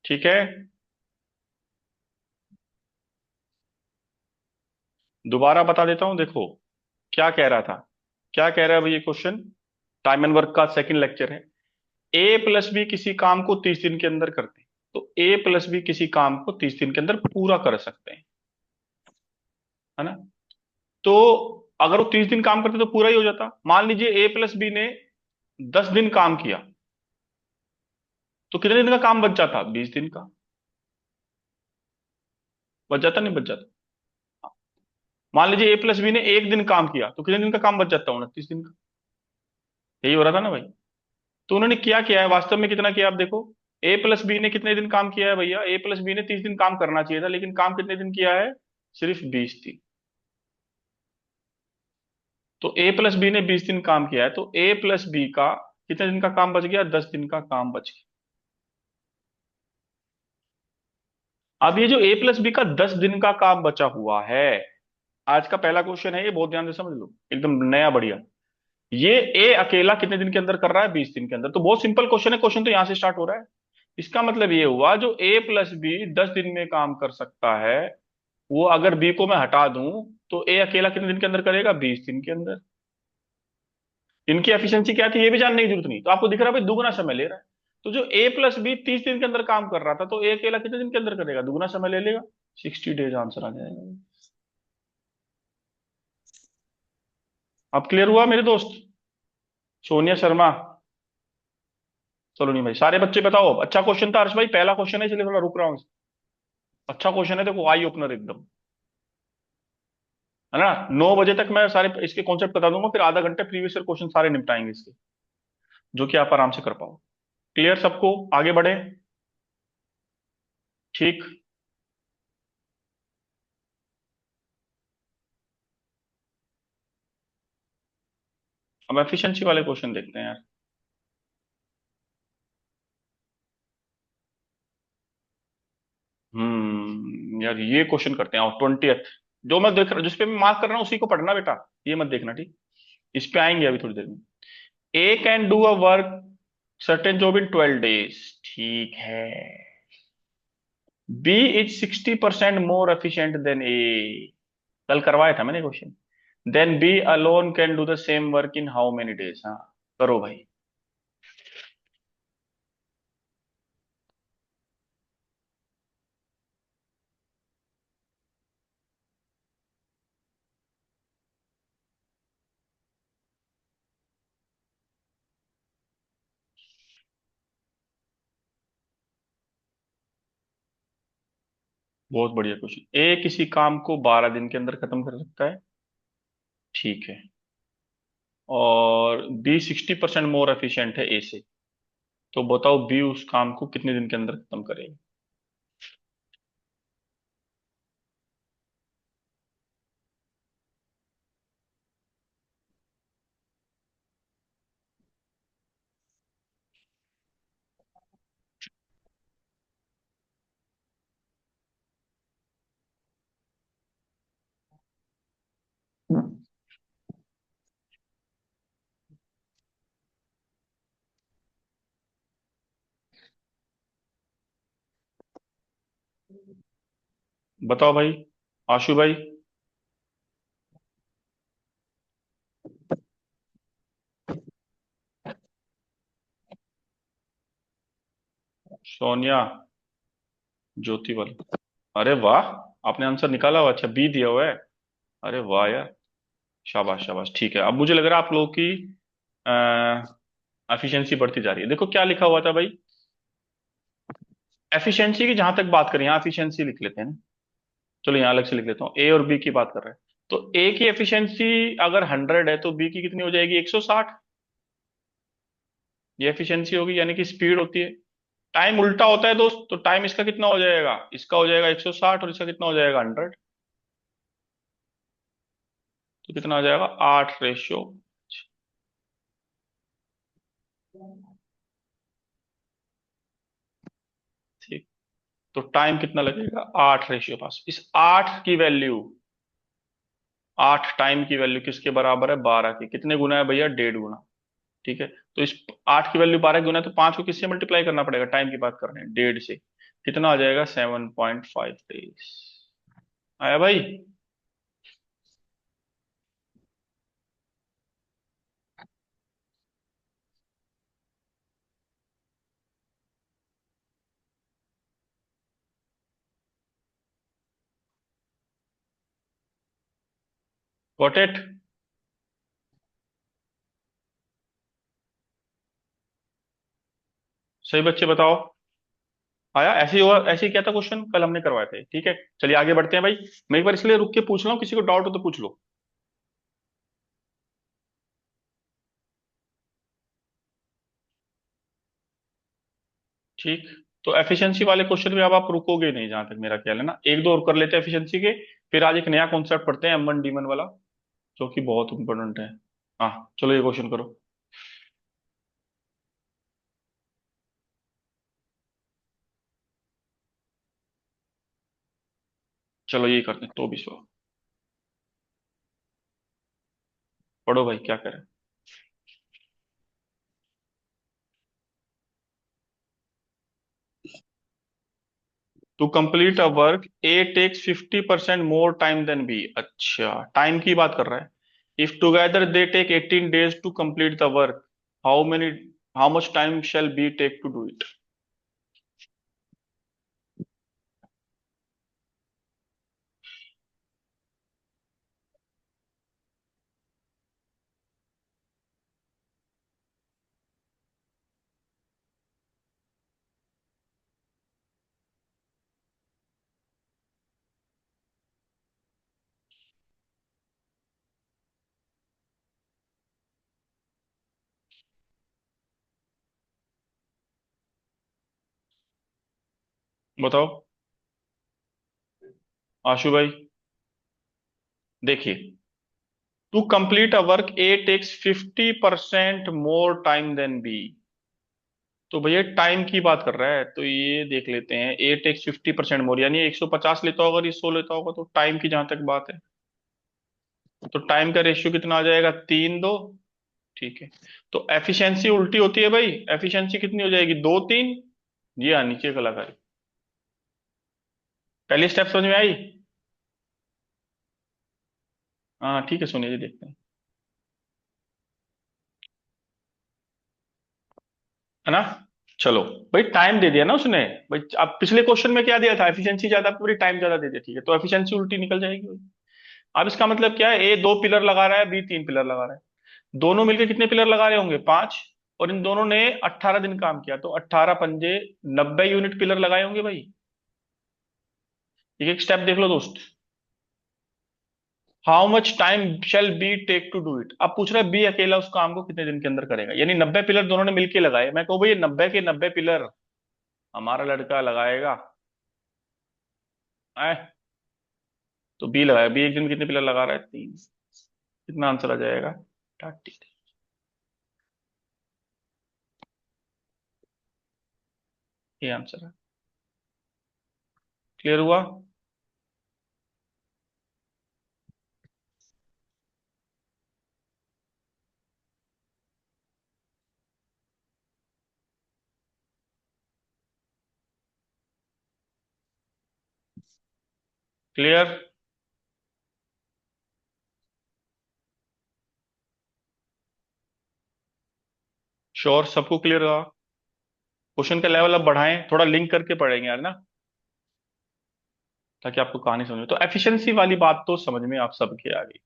ठीक है। दोबारा बता देता हूं, देखो क्या कह रहा था। क्या कह रहा है भाई ये क्वेश्चन? टाइम एंड वर्क का सेकंड लेक्चर है। ए प्लस बी किसी काम को 30 दिन के अंदर करते हैं, तो ए प्लस बी किसी काम को 30 दिन के अंदर पूरा कर सकते हैं, है ना? तो अगर वो 30 दिन काम करते तो पूरा ही हो जाता। मान लीजिए ए प्लस बी ने 10 दिन काम किया, तो कितने दिन का काम बच जाता? 20 दिन का। बच जाता नहीं बच जाता? मान लीजिए ए प्लस बी ने 1 दिन काम किया, तो कितने दिन का काम बच जाता? 29 दिन का। यही हो रहा था ना भाई? तो उन्होंने क्या किया है वास्तव में, कितना किया आप देखो। ए प्लस बी ने कितने दिन काम किया है भैया? ए प्लस बी ने 30 दिन काम करना चाहिए था, लेकिन काम कितने दिन किया है? सिर्फ 20 दिन। तो ए प्लस बी ने 20 दिन काम किया है, तो ए प्लस बी का कितने दिन का काम बच गया? 10 दिन का काम बच गया। अब ये जो ए प्लस बी का 10 दिन का काम बचा हुआ है, आज का पहला क्वेश्चन है ये, बहुत ध्यान से समझ लो, एकदम नया बढ़िया। ये ए अकेला कितने दिन के अंदर कर रहा है? 20 दिन के अंदर। तो बहुत सिंपल क्वेश्चन है, क्वेश्चन तो यहां से स्टार्ट हो रहा है। इसका मतलब ये हुआ, जो ए प्लस बी 10 दिन में काम कर सकता है, वो अगर बी को मैं हटा दूं, तो ए अकेला कितने दिन के अंदर करेगा? 20 दिन के अंदर। इनकी एफिशिएंसी क्या थी ये भी जानने की जरूरत नहीं, तो आपको दिख रहा है भाई दुगना समय ले रहा है। तो जो ए प्लस बी 30 दिन के अंदर काम कर रहा था, तो ए अकेला कितने दिन के अंदर करेगा? दुगना समय ले लेगा। 60 डेज आंसर आ जाएगा। अब क्लियर हुआ मेरे दोस्त? सोनिया शर्मा। चलो नहीं भाई, सारे बच्चे बताओ। अच्छा क्वेश्चन था हर्ष भाई, पहला क्वेश्चन है इसलिए थोड़ा रुक रहा हूँ। अच्छा क्वेश्चन है, देखो आई ओपनर एकदम, है ना? 9 बजे तक मैं सारे इसके कॉन्सेप्ट बता दूंगा, फिर आधा घंटे प्रीवियस ईयर क्वेश्चन सारे निपटाएंगे इसके, जो कि आप आराम से कर पाओ। क्लियर सबको? आगे बढ़े? ठीक। अब एफिशिएंसी वाले क्वेश्चन देखते हैं यार। यार ये क्वेश्चन करते हैं, और 20th जो मैं देख रहा, जिस पे मैं मार्क कर रहा हूँ उसी को पढ़ना बेटा, ये मत देखना, ठीक? इस पे आएंगे अभी थोड़ी देर में। A can do a work certain job in 12 days, ठीक है। B is 60% more efficient than A, कल करवाया था मैंने question. Then B alone can do the same work in how many days? हाँ, करो भाई। बहुत बढ़िया क्वेश्चन। ए किसी काम को 12 दिन के अंदर खत्म कर सकता है, ठीक है। और बी 60% मोर एफिशिएंट है ए से, तो बताओ बी उस काम को कितने दिन के अंदर खत्म करेगी? बताओ भाई, आशु भाई। सोनिया। ज्योति वाला। अरे वाह, आपने आंसर निकाला हुआ, अच्छा बी दिया हुआ है। अरे वाह यार, शाबाश शाबाश। ठीक है, अब मुझे लग रहा है आप लोगों की एफिशिएंसी बढ़ती जा रही है। देखो क्या लिखा हुआ था भाई, एफिशिएंसी की जहां तक बात करें, यहाँ एफिशिएंसी लिख लेते हैं ना। चलो यहाँ अलग से लिख लेता हूँ, ए और बी की बात कर रहे हैं। तो ए की एफिशिएंसी अगर 100 है, तो बी की कितनी हो जाएगी? 160। ये एफिशिएंसी होगी, यानी कि स्पीड होती है। टाइम उल्टा होता है दोस्त, तो टाइम इसका कितना हो जाएगा? इसका हो जाएगा 160, और इसका कितना हो जाएगा? 100। तो कितना हो जाएगा? 8 रेशियो। ठीक। तो टाइम कितना लगेगा? 8 रेशियो 5। इस 8 की वैल्यू, 8 टाइम की वैल्यू किसके बराबर है? 12 की। कितने गुना है भैया? 1.5 गुना। ठीक है। तो इस 8 की वैल्यू 12 गुना है, तो 5 को किससे मल्टीप्लाई करना पड़ेगा? टाइम की बात कर रहे हैं, 1.5 से। कितना आ जाएगा? 7.5 डेज। आया भाई? Got it? सही बच्चे बताओ। आया? ऐसे ही हुआ, ऐसे ही क्या था क्वेश्चन, कल हमने करवाए थे। ठीक है, चलिए आगे बढ़ते हैं भाई। मैं एक बार इसलिए रुक के पूछ रहा हूँ, किसी को डाउट हो तो पूछ लो। ठीक। तो एफिशिएंसी वाले क्वेश्चन में अब आप रुकोगे नहीं, जहां तक मेरा ख्याल है ना। एक दो और कर लेते हैं एफिशिएंसी के, फिर आज एक नया कॉन्सेप्ट पढ़ते हैं, M1D1 वाला, जो कि बहुत इंपॉर्टेंट है। हाँ, चलो ये क्वेश्चन करो। चलो ये करते हैं, तो भी सो पढ़ो भाई, क्या करें। To complete a work, a takes 50% more time then be. अच्छा, टाइम की बात कर रहा है। If together they take 18 days to complete the work, how many, how much time shall be take to do it? बताओ। आशु भाई, देखिए, to complete a work a takes 50% more time then be. तो भैया टाइम की बात कर रहा है, तो ये देख लेते हैं। ए टेक्स 50% मोर, यानी 150 लेता होगा और ये 100 लेता होगा, तो टाइम की जहां तक बात है, तो टाइम का रेशियो कितना आ जाएगा? 3-2। ठीक है। तो एफिशिएंसी उल्टी होती है भाई, एफिशिएंसी कितनी हो जाएगी? 2-3। जी हाँ, नीचे कलाकारी। पहली स्टेप समझ में आई? हाँ ठीक है, सुनिए जी, देखते हैं। है ना? चलो भाई, टाइम दे दिया ना उसने। भाई अब पिछले क्वेश्चन में क्या दिया था? एफिशिएंसी ज्यादा, पूरी टाइम ज्यादा दे दिया। ठीक है, तो एफिशिएंसी उल्टी निकल जाएगी भाई। अब इसका मतलब क्या है? ए 2 पिलर लगा रहा है, बी 3 पिलर लगा रहा है। दोनों मिलकर कितने पिलर लगा रहे होंगे? 5। और इन दोनों ने 18 दिन काम किया, तो 18 पंजे 90 यूनिट पिलर लगाए होंगे भाई। एक एक स्टेप देख लो दोस्त। How much time shall be take to do it. अब पूछ रहा है बी अकेला उस काम को कितने दिन के अंदर करेगा, यानी 90 पिलर दोनों ने मिलके लगाए। मैं कहूँ भाई, 90 के 90 पिलर हमारा लड़का लगाएगा। आए? तो बी लगाया, बी एक दिन में कितने पिलर लगा रहा है? 3। कितना आंसर आ जाएगा? 30। ये आंसर है। क्लियर हुआ? क्लियर? श्योर, सबको क्लियर हुआ? क्वेश्चन का लेवल अब बढ़ाएं, थोड़ा लिंक करके पढ़ेंगे यार ना, ताकि आपको कहानी समझ में। तो एफिशिएंसी वाली बात तो समझ में आप सबके आ गई।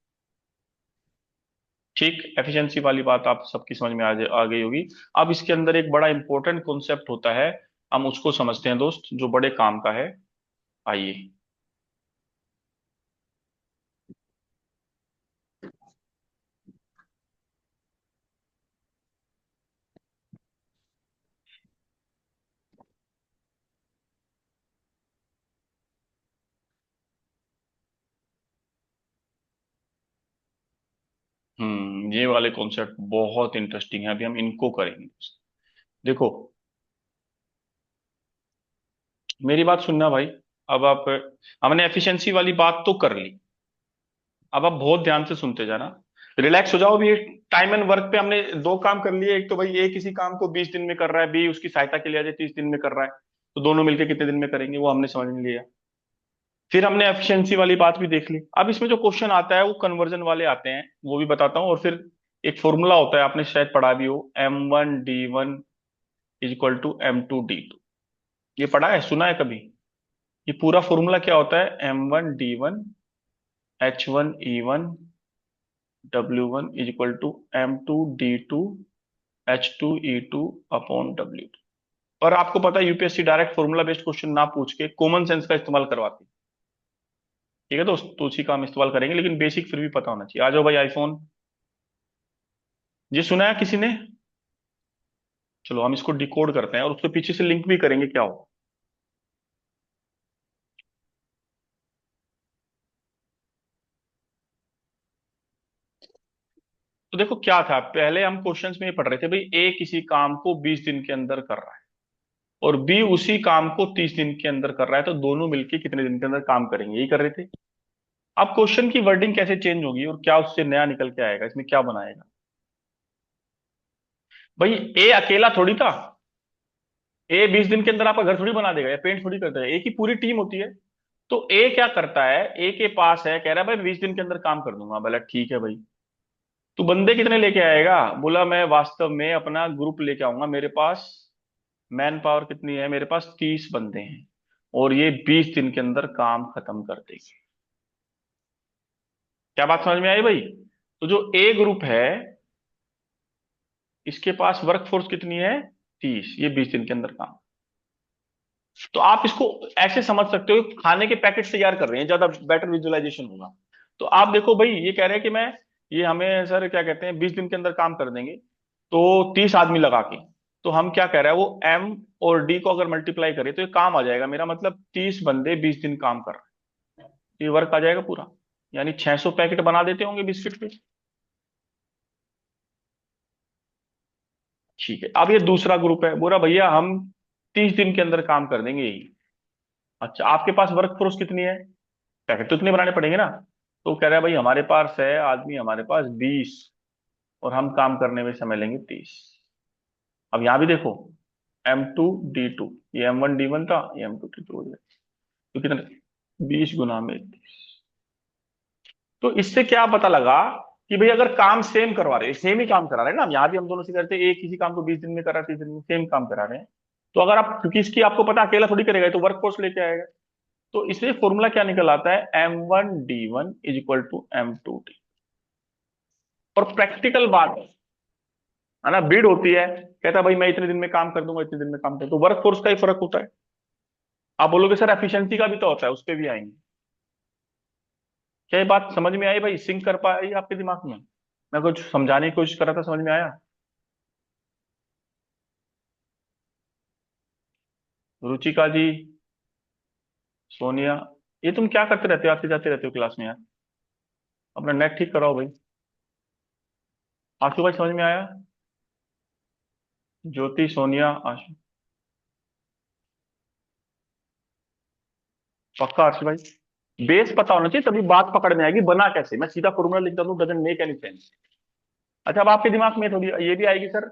ठीक, एफिशिएंसी वाली बात आप सबकी समझ में आ गई होगी। अब इसके अंदर एक बड़ा इंपॉर्टेंट कॉन्सेप्ट होता है, हम उसको समझते हैं दोस्त, जो बड़े काम का है। आइए। ये वाले कॉन्सेप्ट बहुत इंटरेस्टिंग है, अभी हम इनको करेंगे। देखो, मेरी बात सुनना भाई। अब आप, हमने एफिशिएंसी वाली बात तो कर ली। अब आप बहुत ध्यान से सुनते जाना, रिलैक्स हो जाओ। अभी टाइम एंड वर्क पे हमने दो काम कर लिए। एक तो भाई, ए किसी काम को 20 दिन में कर रहा है, बी उसकी सहायता के लिए आज 30 दिन में कर रहा है। तो दोनों मिलके कितने दिन में करेंगे वो हमने समझ लिया। फिर हमने एफिशिएंसी वाली बात भी देख ली। अब इसमें जो क्वेश्चन आता है वो कन्वर्जन वाले आते हैं, वो भी बताता हूँ। और फिर एक फॉर्मूला होता है, आपने शायद पढ़ा भी हो, M1 D1 is equal to M2 D2। ये पढ़ा है, सुना है कभी? ये पूरा फॉर्मूला क्या होता है? M1 D1 H1 E1 W1 is equal to M2 D2 H2 E2 upon W2। और आपको पता है UPSC direct formula based question ना पूछ के कॉमन सेंस का इस्तेमाल करवाती है। ठीक है दोस्त, तो उसी का हम इस्तेमाल करेंगे, लेकिन बेसिक फिर भी पता होना चाहिए। आ जाओ भाई आईफोन। ये सुना है किसी ने? चलो हम इसको डिकोड करते हैं और उसके पीछे से लिंक भी करेंगे क्या हो। तो देखो क्या था, पहले हम क्वेश्चंस में ये पढ़ रहे थे भाई, ए किसी काम को 20 दिन के अंदर कर रहा है और बी उसी काम को 30 दिन के अंदर कर रहा है, तो दोनों मिलके कितने दिन के अंदर काम करेंगे, यही कर रहे थे। अब क्वेश्चन की वर्डिंग कैसे चेंज होगी और क्या उससे नया निकल के आएगा, इसमें क्या बनाएगा? भाई ए अकेला थोड़ी था। ए 20 दिन के अंदर आपका घर थोड़ी बना देगा या पेंट थोड़ी कर देगा, ए की पूरी टीम होती है। तो ए क्या करता है, ए के पास है, कह रहा है भाई 20 दिन के अंदर काम कर दूंगा। बोला ठीक है भाई। तू बंदे कितने लेके आएगा? बोला मैं वास्तव में अपना ग्रुप लेके आऊंगा, मेरे पास मैन पावर कितनी है, मेरे पास 30 बंदे हैं और ये 20 दिन के अंदर काम खत्म कर देंगे। क्या बात समझ में आई भाई? तो जो ए ग्रुप है, इसके पास वर्क फोर्स कितनी है? 30, ये 20 दिन के अंदर काम। तो आप इसको ऐसे समझ सकते हो कि खाने के पैकेट तैयार कर रहे हैं, ज्यादा बेटर विजुअलाइजेशन होगा। तो आप देखो भाई, ये कह रहे हैं कि मैं, ये हमें सर क्या कहते हैं, 20 दिन के अंदर काम कर देंगे, तो 30 आदमी लगा के। तो हम क्या कह रहे हैं, वो एम और डी को अगर मल्टीप्लाई करें तो ये काम आ जाएगा, मेरा मतलब 30 बंदे 20 दिन काम कर रहे हैं, तो ये वर्क आ जाएगा पूरा। यानी 600 पैकेट बना देते होंगे बिस्किट के। ठीक है, अब ये दूसरा ग्रुप है, बोला भैया हम 30 दिन के अंदर काम कर देंगे यही। अच्छा, आपके पास वर्क फोर्स कितनी है? पैकेट तो इतने बनाने पड़ेंगे ना। तो कह रहा है भाई हमारे पास है आदमी, हमारे पास 20, और हम काम करने में समय लेंगे 30। अब यहां भी देखो, M2 D2, ये M1 D1 था, ये M2 D2 हो गया। तो कितने? 20 गुना में 30। तो इससे क्या पता लगा कि भाई अगर काम सेम करवा रहे हैं, सेम ही काम करा रहे हैं ना, हम यहाँ भी हम दोनों से करते हैं, एक किसी काम को 20 दिन में करा, 30 दिन में, सेम काम करा रहे हैं। तो अगर आप, क्योंकि इसकी आपको पता अकेला थोड़ी करेगा, ये तो वर्क फोर्स लेके आएगा। तो इसलिए फॉर्मूला क्या निकल आता है, M1 D1 is equal to M2 D। और प्रैक्टिकल बात है ना, बिड होती है, कहता है भाई मैं इतने दिन में काम कर दूंगा, इतने दिन में काम कर, तो वर्क फोर्स का ही फर्क होता है। आप बोलोगे सर एफिशिएंसी का भी तो होता है, उस पर भी आएंगे। क्या ये बात समझ में आई भाई, सिंक कर पाई आपके दिमाग में? मैं कुछ समझाने की कोशिश कर रहा था, समझ में आया? रुचिका जी, सोनिया, ये तुम क्या करते रहते हो, आते जाते रहते हो क्लास में यार? अपना नेट ठीक कराओ भाई। आशु भाई समझ में आया? ज्योति, सोनिया, आशु। पक्का आशु भाई? बेस पता होना चाहिए, तभी बात पकड़ में आएगी। बना कैसे, मैं सीधा फॉर्मूला लिख दूं, डजंट मेक एनी सेंस। अच्छा, अब आपके दिमाग में थोड़ी ये भी आएगी सर,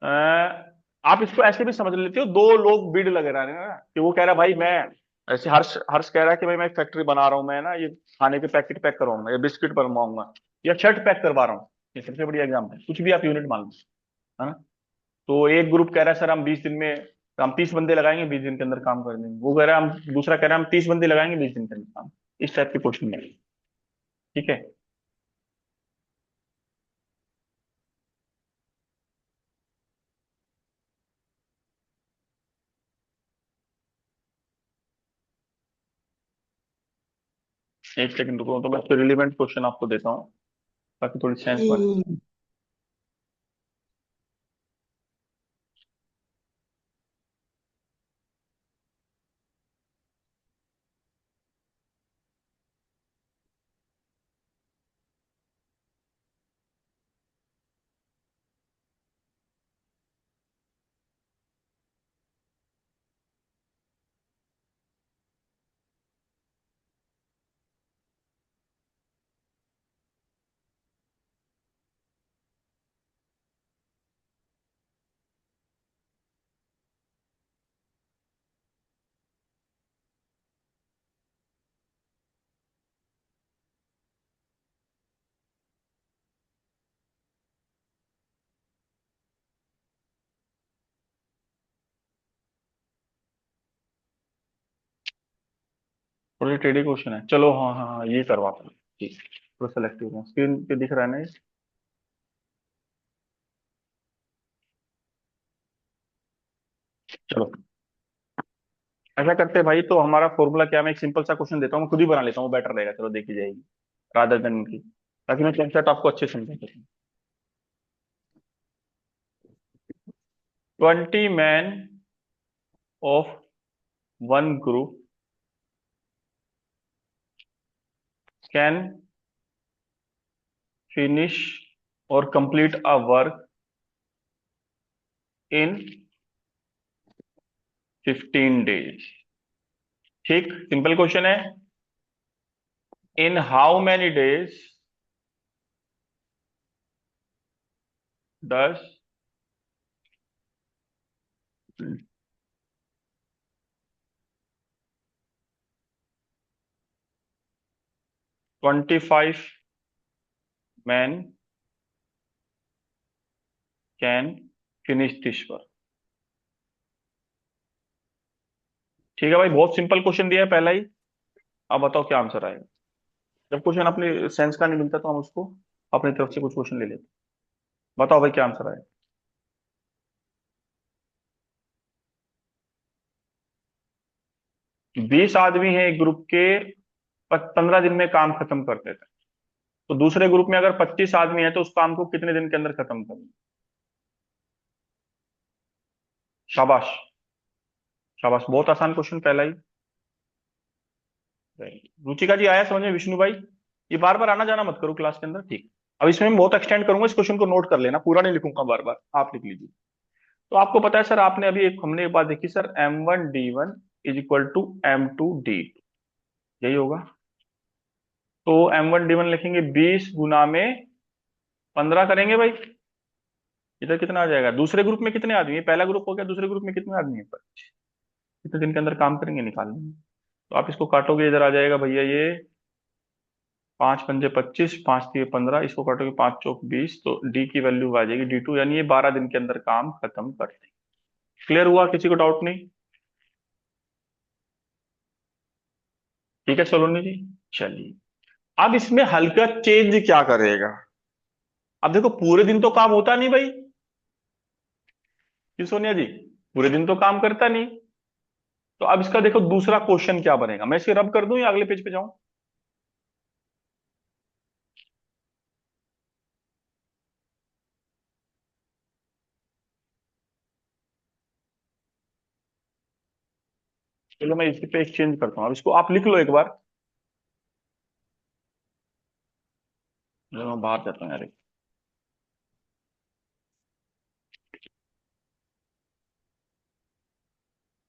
अ, आप इसको ऐसे भी समझ लेते हो, दो लोग बिड लगे रहे हैं ना, कि वो कह रहा है भाई मैं, ऐसे हर्ष हर्ष कह रहा है कि भाई मैं एक फैक्ट्री बना रहा हूँ, मैं ना ये खाने के पैकेट पैक करवाऊंगा या बिस्किट बनवाऊंगा या शर्ट पैक करवा रहा हूँ। ये सबसे बढ़िया एग्जाम्पल है, कुछ भी आप यूनिट मान लो, है ना। तो एक ग्रुप कह रहा है सर हम 20 दिन में, हम 30 बंदे लगाएंगे, 20 दिन के अंदर काम कर देंगे। वो कह रहा है हम, दूसरा कह रहा है हम 30 बंदे लगाएंगे, 20 दिन के अंदर काम। इस टाइप के क्वेश्चन है। ठीक है। एक सेकंड रुको, तो मैं रिलेवेंट क्वेश्चन आपको देता हूँ ताकि थोड़ी सेंस बने। थोड़े टेढ़े क्वेश्चन है, चलो हाँ हाँ हाँ, ये करवाता हूँ। ठीक, थोड़ा सेलेक्टिव स्क्रीन पे दिख रहा है ना ये? चलो ऐसा करते हैं भाई, तो हमारा फॉर्मूला क्या है, मैं एक सिंपल सा क्वेश्चन देता हूँ, मैं खुद ही बना लेता हूँ, बेटर रहेगा, चलो देखी जाएगी रादर देन इनकी, ताकि मैं कॉन्सेप्ट आपको अच्छे से समझा सकूँ। 20 men of one group can finish or complete a work in 15 days। ठीक, सिंपल क्वेश्चन है। In how many days does 25 men can finish this work. ठीक है भाई, बहुत सिंपल क्वेश्चन दिया है पहला ही। अब बताओ क्या आंसर आएगा। जब क्वेश्चन अपने सेंस का नहीं मिलता तो हम उसको अपनी तरफ से कुछ क्वेश्चन ले लेते हैं। बताओ भाई क्या आंसर आएगा। 20 आदमी हैं एक ग्रुप के, 15 दिन में काम खत्म करते थे, तो दूसरे ग्रुप में अगर 25 आदमी है तो उस काम को कितने दिन के अंदर खत्म करना। शाबाश, शाबाश, बहुत आसान क्वेश्चन पहला ही। रुचिका जी आया समझ में, विष्णु भाई ये बार बार आना जाना मत करो क्लास के अंदर, ठीक। अब इसमें मैं बहुत एक्सटेंड करूंगा, इस क्वेश्चन को नोट कर लेना, पूरा नहीं लिखूंगा बार बार, आप लिख लीजिए। तो आपको पता है सर, आपने अभी एक हमने एक बात देखी सर, M1D1 = M2D2, यही होगा। तो M1D1 लिखेंगे 20 गुना में 15 करेंगे भाई, इधर कितना आ जाएगा। दूसरे ग्रुप में कितने आदमी है, पहला ग्रुप हो गया, दूसरे ग्रुप में कितने आदमी है पर, कितने दिन के अंदर काम करेंगे निकाल लेंगे। तो आप इसको काटोगे, इधर आ जाएगा भैया ये 5 पंजे 25, 5 3 15, इसको काटोगे 5 चौक 20, तो डी की वैल्यू आ जाएगी D2, यानी ये 12 दिन के अंदर काम खत्म कर देंगे। क्लियर हुआ, किसी को डाउट नहीं। ठीक है सलोनी जी, चलिए। अब इसमें हल्का चेंज क्या करेगा। अब देखो पूरे दिन तो काम होता नहीं भाई, क्यों सोनिया जी, पूरे दिन तो काम करता नहीं। तो अब इसका देखो दूसरा क्वेश्चन क्या बनेगा, मैं इसे रब कर दूं या अगले पेज पे जाऊं। चलो मैं इस पे एक चेंज करता हूं, अब इसको आप लिख लो एक बार। चलो मैं बाहर जाता हूँ यार।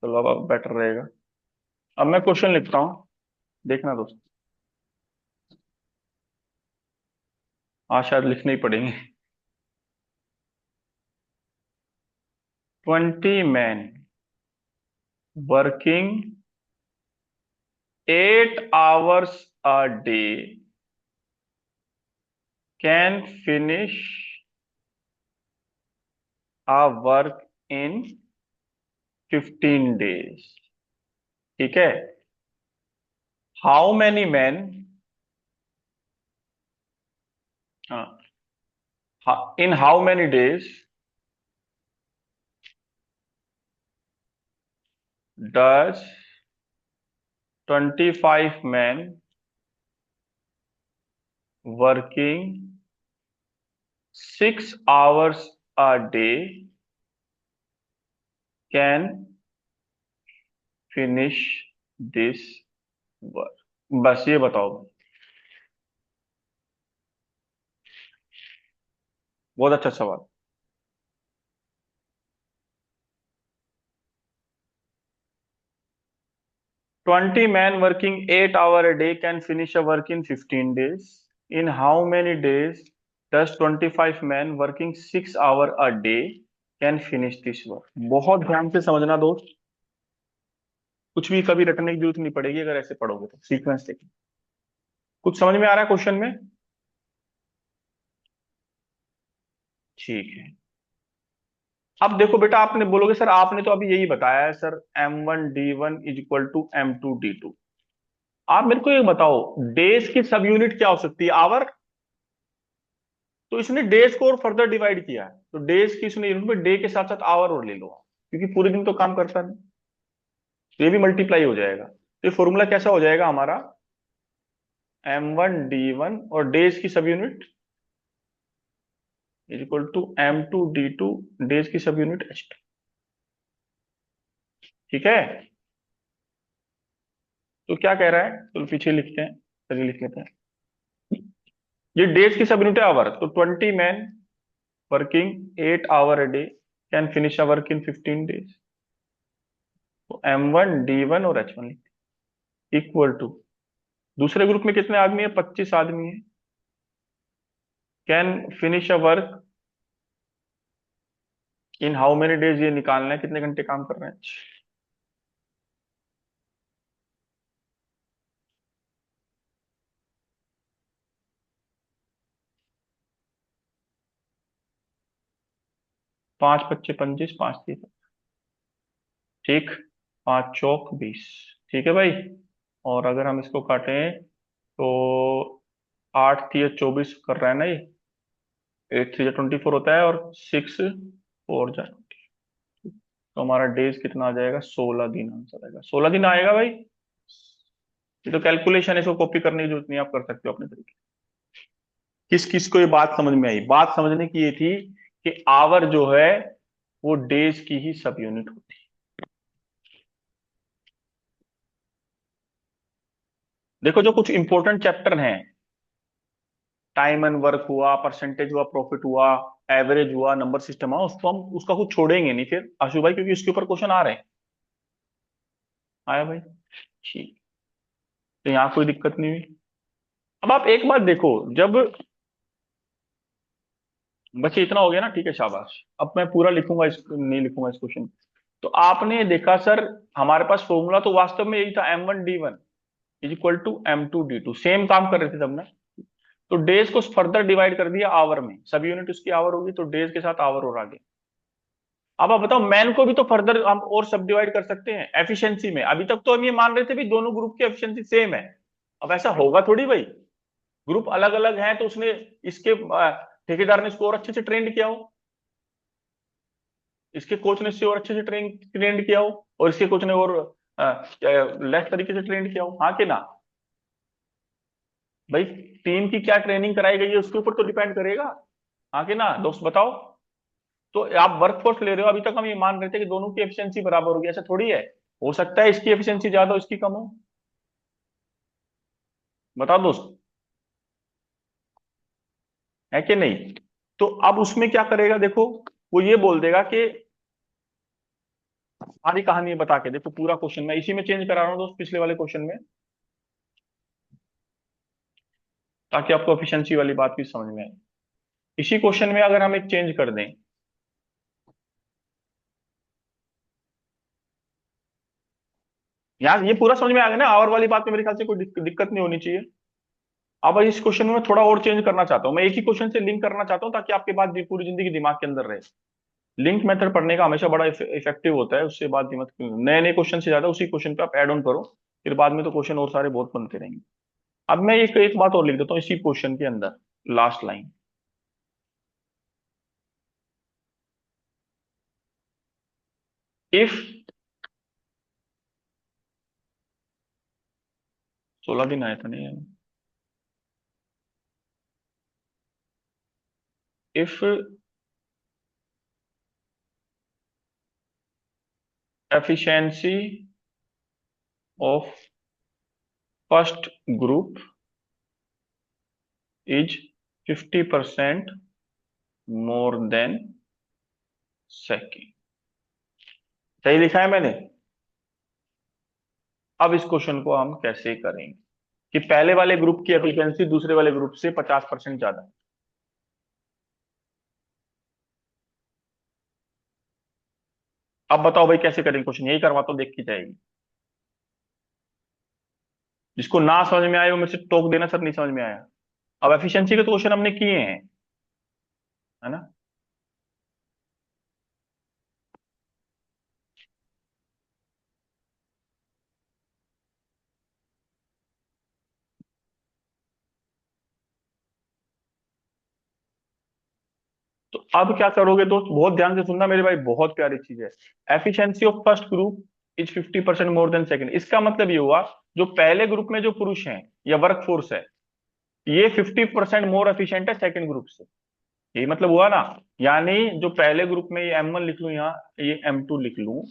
चलो अब बेटर रहेगा। अब मैं क्वेश्चन लिखता हूँ, देखना दोस्त। हाँ शायद लिखने ही पड़ेंगे। 20 men working 8 hours a day can finish a work in 15 days। ठीक है। How many man, in how many days does 25 men working 6 hours a day can finish this work। बस ये बताओ। बहुत अच्छा सवाल। 20 men working 8 hours a day can finish a work in 15 days। In how many days does 25 men working 6 hours a day can finish this work। बहुत ध्यान से समझना दोस्त, कुछ भी कभी रटने की जरूरत नहीं पड़ेगी अगर ऐसे पढ़ोगे तो, सीक्वेंस देखिए। कुछ समझ में आ रहा है क्वेश्चन में। ठीक है। अब देखो बेटा, आपने बोलोगे सर आपने तो अभी यही बताया है सर, M1D1 = M2D2, आप मेरे को ये बताओ, डेज की सब यूनिट क्या हो सकती है? आवर। तो इसने डेज को और फर्दर डिवाइड किया है, तो डेज की इसने यूनिट में डे के साथ साथ आवर और ले लो, क्योंकि पूरे दिन तो काम करता नहीं। तो ये भी मल्टीप्लाई हो जाएगा, तो ये फॉर्मूला कैसा हो जाएगा हमारा? M1 D1 और डेज की सब unit is equal to M2 D2, days की सब यूनिट H2। ठीक है। तो क्या कह रहा है, तो पीछे लिखते हैं, चलिए लिख लेते हैं। ये डेज की सब यूनिट है आवर, तो 20 man working 8 hour a day can finish a work in 15 days. तो M1 D1 और H1 इक्वल टू, दूसरे ग्रुप में कितने आदमी है? 25 आदमी है। Can finish a work in how many days, ये निकालना है कितने घंटे काम कर रहे हैं। 5 × 25 = 25, 5 × 3 = ठीक, 5 × 4 = 20। ठीक है भाई। और अगर हम इसको काटें तो 8 × 3 = 24 कर रहा है ना ये, 8 × 3 = 24 होता है, और 6 × 4 = 20। तो हमारा डेज कितना आ जाएगा? 16 दिन आंसर आएगा, 16 दिन आएगा भाई। ये तो कैलकुलेशन है, इसको कॉपी करने की जरूरत नहीं, आप कर सकते हो अपने तरीके। किस किस को ये बात समझ में आई? बात समझने की ये थी कि आवर जो है वो डेज की ही सब यूनिट होती है। देखो, जो कुछ इंपॉर्टेंट चैप्टर हैं, टाइम एंड वर्क हुआ, परसेंटेज हुआ, प्रॉफिट हुआ, एवरेज हुआ, नंबर सिस्टम हुआ, उसको हम उसका कुछ छोड़ेंगे नहीं फिर आशु भाई, क्योंकि इसके ऊपर क्वेश्चन आ रहे हैं। आया भाई? ठीक। तो यहाँ कोई दिक्कत नहीं हुई। अब आप एक बात देखो, जब बच्चे इतना हो गया ना, ठीक है शाबाश। अब मैं पूरा लिखूंगा, इस नहीं लिखूंगा इस क्वेश्चन। तो आपने देखा सर, हमारे पास फॉर्मूला तो वास्तव में यही था, M1 D1 is equal to M2 D2, same काम कर रहे थे तब ना। तो डेज को फर्दर डिवाइड कर दिया आवर में, सब यूनिट उसकी आवर होगी, तो डेज के साथ आवर और आगे। अब आप बताओ, मैन को भी तो फर्दर हम और सब डिवाइड कर सकते हैं एफिशिएंसी में। अभी तक तो हम ये मान रहे थे भी दोनों ग्रुप की एफिशिएंसी सेम है। अब ऐसा होगा थोड़ी भाई, ग्रुप अलग अलग हैं, तो उसने इसके ठेकेदार ने इसको और अच्छे से ट्रेंड किया हो, इसके कोच ने इससे और अच्छे से ट्रेंड किया हो, और इसके कोच ने और लेस तरीके से ट्रेंड किया हो, हाँ कि ना? भाई, टीम की क्या ट्रेनिंग कराई गई है उसके ऊपर तो डिपेंड करेगा, हाँ कि ना दोस्त बताओ। तो आप वर्कफोर्स ले रहे हो, अभी तक हम ये मान रहे थे कि दोनों की एफिशिएंसी बराबर होगी, ऐसा थोड़ी है। हो सकता है इसकी एफिशिएंसी ज्यादा हो, इसकी कम हो। बताओ दोस्त, है कि नहीं? तो अब उसमें क्या करेगा देखो, वो ये बोल देगा कि सारी कहानी बता के देखो, पूरा क्वेश्चन मैं इसी में चेंज करा रहा हूँ दोस्त, पिछले वाले क्वेश्चन में, ताकि आपको एफिशिएंसी वाली बात भी समझ में आए। इसी क्वेश्चन में अगर हम एक चेंज कर दें, यार ये पूरा समझ में आ गया ना, आवर वाली बात में मेरे ख्याल से कोई दिक्कत नहीं होनी चाहिए। अब इस क्वेश्चन में मैं थोड़ा और चेंज करना चाहता हूँ, मैं एक ही क्वेश्चन से लिंक करना चाहता हूँ, ताकि आपके बात पूरी जिंदगी दिमाग के अंदर रहे। लिंक मेथड पढ़ने का हमेशा बड़ा इफेक्टिव होता है, उससे बात मत, नए नए क्वेश्चन से ज्यादा उसी क्वेश्चन पे आप ऐड ऑन करो, फिर बाद में तो क्वेश्चन और सारे बहुत बनते रहेंगे। अब मैं एक बात और लिख देता हूँ इसी क्वेश्चन के अंदर, लास्ट लाइन। इफ 16 दिन आया था नहीं? If efficiency of first group is 50% more than second। सही लिखा है मैंने? अब इस क्वेश्चन को हम कैसे करेंगे कि पहले वाले ग्रुप की एफिशिएंसी दूसरे वाले ग्रुप से 50% ज्यादा है। अब बताओ भाई कैसे करेंगे क्वेश्चन, यही करवा तो देख की जाएगी। जिसको ना समझ में आए वो मेरे से टोक देना, सर नहीं समझ में आया। अब एफिशिएंसी के तो क्वेश्चन हमने किए हैं, है ना? अब क्या करोगे दोस्त, बहुत ध्यान से सुनना मेरे भाई, बहुत प्यारी चीज है। Efficiency of first group is 50% more than second. इसका मतलब ये हुआ, जो पहले ग्रुप में जो पुरुष हैं या वर्क फोर्स है, ये 50% मोर एफिशिएंट है सेकंड ग्रुप से। यही मतलब हुआ ना। यानी जो पहले ग्रुप में, ये M1 लिख लूं यहाँ, ये M2 लिख लूं,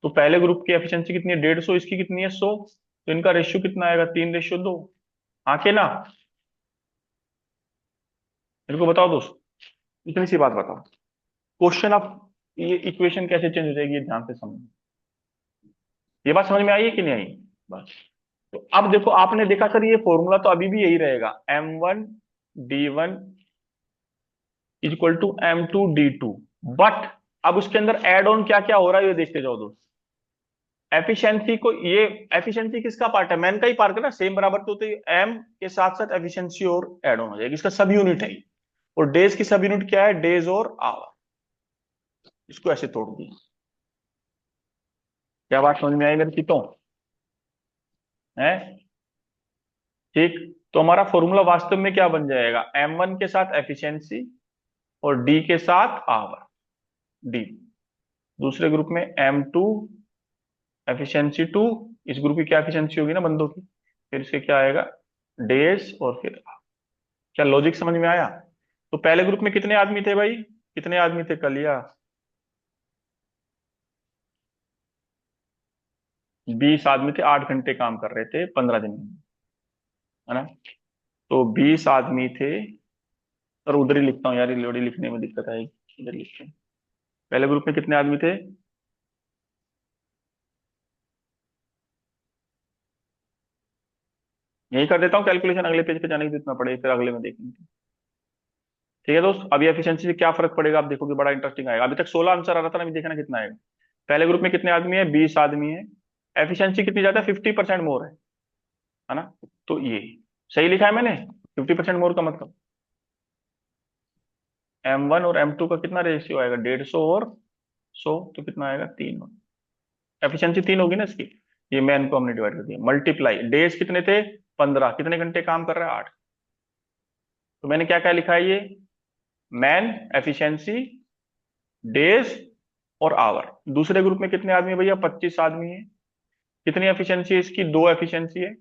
तो पहले ग्रुप की एफिशिएंसी कितनी है, 150, इसकी कितनी है, 100। तो इनका रेशियो कितना आएगा, 3:2। आके ना, मेरे को बताओ दोस्त, इतनी सी बात बताओ, क्वेश्चन आप, ये इक्वेशन कैसे चेंज हो जाएगी, ये ध्यान से समझ। ये बात समझ में आई है कि नहीं आई? बस। तो अब देखो, आपने देखा सर, ये फॉर्मूला तो अभी भी यही रहेगा, M1 D1 is equal to M2 D2। But अब उसके अंदर एड ऑन क्या क्या हो रहा है, ये देखते जाओ दोस्त। एफिशिएंसी को, ये एफिशिएंसी किसका पार्ट है, मैन का ही पार्ट है ना, सेम बराबर तो होते एम के साथ साथ एफिशिएंसी और एड ऑन हो जाएगी, इसका सब यूनिट है ये। और डेज की सब यूनिट क्या है, डेज और आवर। इसको ऐसे तोड़ दिया। क्या बात समझ में आई मेरे चित्तों? है? ठीक। तो हमारा फॉर्मूला वास्तव में क्या बन जाएगा, M1 के साथ एफिशिएंसी और डी के साथ आवर। डी, दूसरे ग्रुप में M2 एफिशिएंसी 2, इस ग्रुप की क्या एफिशिएंसी होगी ना बंदों की, फिर से क्या आएगा, डेज और फिर, क्या लॉजिक समझ में आया? तो पहले ग्रुप में कितने आदमी थे भाई, कितने आदमी थे कलिया, 20 आदमी थे, 8 घंटे काम कर रहे थे 15 दिन में, है ना? तो 20 आदमी थे। और उधर ही लिखता हूँ यार, ये लोडी लिखने में दिक्कत आएगी, इधर लिखते हैं। पहले ग्रुप में कितने आदमी थे, यही कर देता हूँ कैलकुलेशन, अगले पेज पे जाने की जरूरत ना पड़े, फिर अगले में देखेंगे। ठीक है दोस्त, अभी एफिशिएंसी से क्या फर्क पड़ेगा आप देखोगे, बड़ा इंटरेस्टिंग आएगा। अभी तक 16 आंसर आ रहा था ना, अभी देखना कितना आएगा। पहले ग्रुप में कितने आदमी है, 20 आदमी है, एफिशिएंसी कितनी ज्यादा है, 50% मोर है ना? तो ये सही लिखा है मैंने, 50% मोर का मतलब M1 और M2 का कितना रेशियो आएगा, 150 और 100, तो कितना आएगा, 3। एफिशिएंसी 3 होगी ना इसकी। ये मैन को हमने डिवाइड कर दिया, मल्टीप्लाई डेज कितने थे, 15, कितने घंटे काम कर रहा है, 8। तो मैंने क्या क्या लिखा है ये, मैन, एफिशिएंसी, डेज और आवर। दूसरे ग्रुप में कितने आदमी है भैया, 25 आदमी है, कितनी एफिशिएंसी है इसकी, 2 एफिशिएंसी है।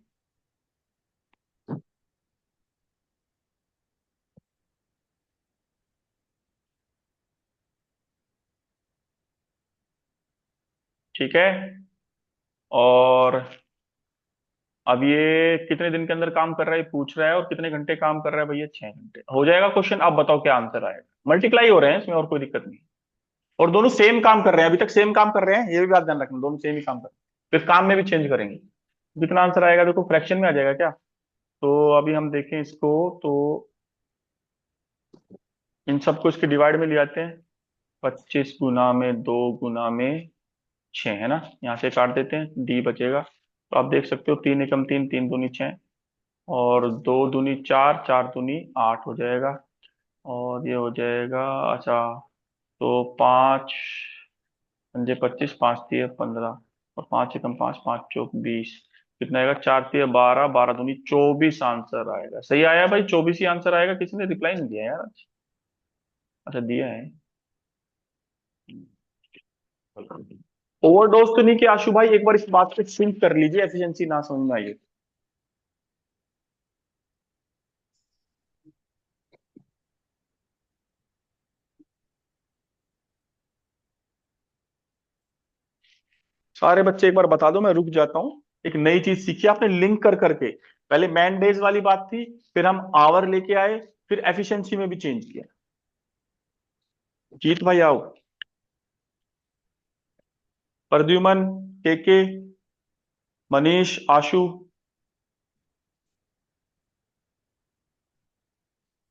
ठीक है। और अब ये कितने दिन के अंदर काम कर रहा है पूछ रहा है, और कितने घंटे काम कर रहा है भैया, 6 घंटे। हो जाएगा क्वेश्चन, अब बताओ क्या आंसर आएगा। मल्टीप्लाई हो रहे हैं इसमें, और कोई दिक्कत नहीं। और दोनों सेम काम कर रहे हैं, अभी तक सेम काम कर रहे हैं, ये भी बात ध्यान रखना, दोनों सेम ही काम कर रहे हैं, फिर काम में भी चेंज करेंगे। कितना आंसर आएगा देखो, फ्रैक्शन में आ जाएगा क्या? तो अभी हम देखें इसको, तो इन सबको इसके डिवाइड में ले आते हैं। 25 गुना में 2 गुना में 6, है ना? यहाँ से काट देते हैं, डी बचेगा। तो आप देख सकते हो, 3 एकम 3, 3 दूनी 6, और 2 दूनी 4, 4 दूनी 8 हो जाएगा। और ये हो जाएगा, अच्छा, तो 5 पंजे 25, 5 तिये 15, और 5 एकम 5, 5 चौक 20, कितना आएगा, 4 तिये 12, 12 दूनी 24 आंसर आएगा। सही आया भाई, 24 ही आंसर आएगा, किसी ने रिप्लाई नहीं दिया यार आज। अच्छा दिया है। ओवरडोज तो नहीं किया आशु भाई, एक बार इस बात पे सिंक कर लीजिए, एफिशिएंसी ना समझ में आई है। सारे बच्चे एक बार बता दो, मैं रुक जाता हूँ। एक नई चीज सीखी आपने, लिंक कर करके। पहले मैन डेज वाली बात थी, फिर हम आवर लेके आए, फिर एफिशिएंसी में भी चेंज किया। जीत भाई आओ, प्रद्युमन, के, मनीष, आशु,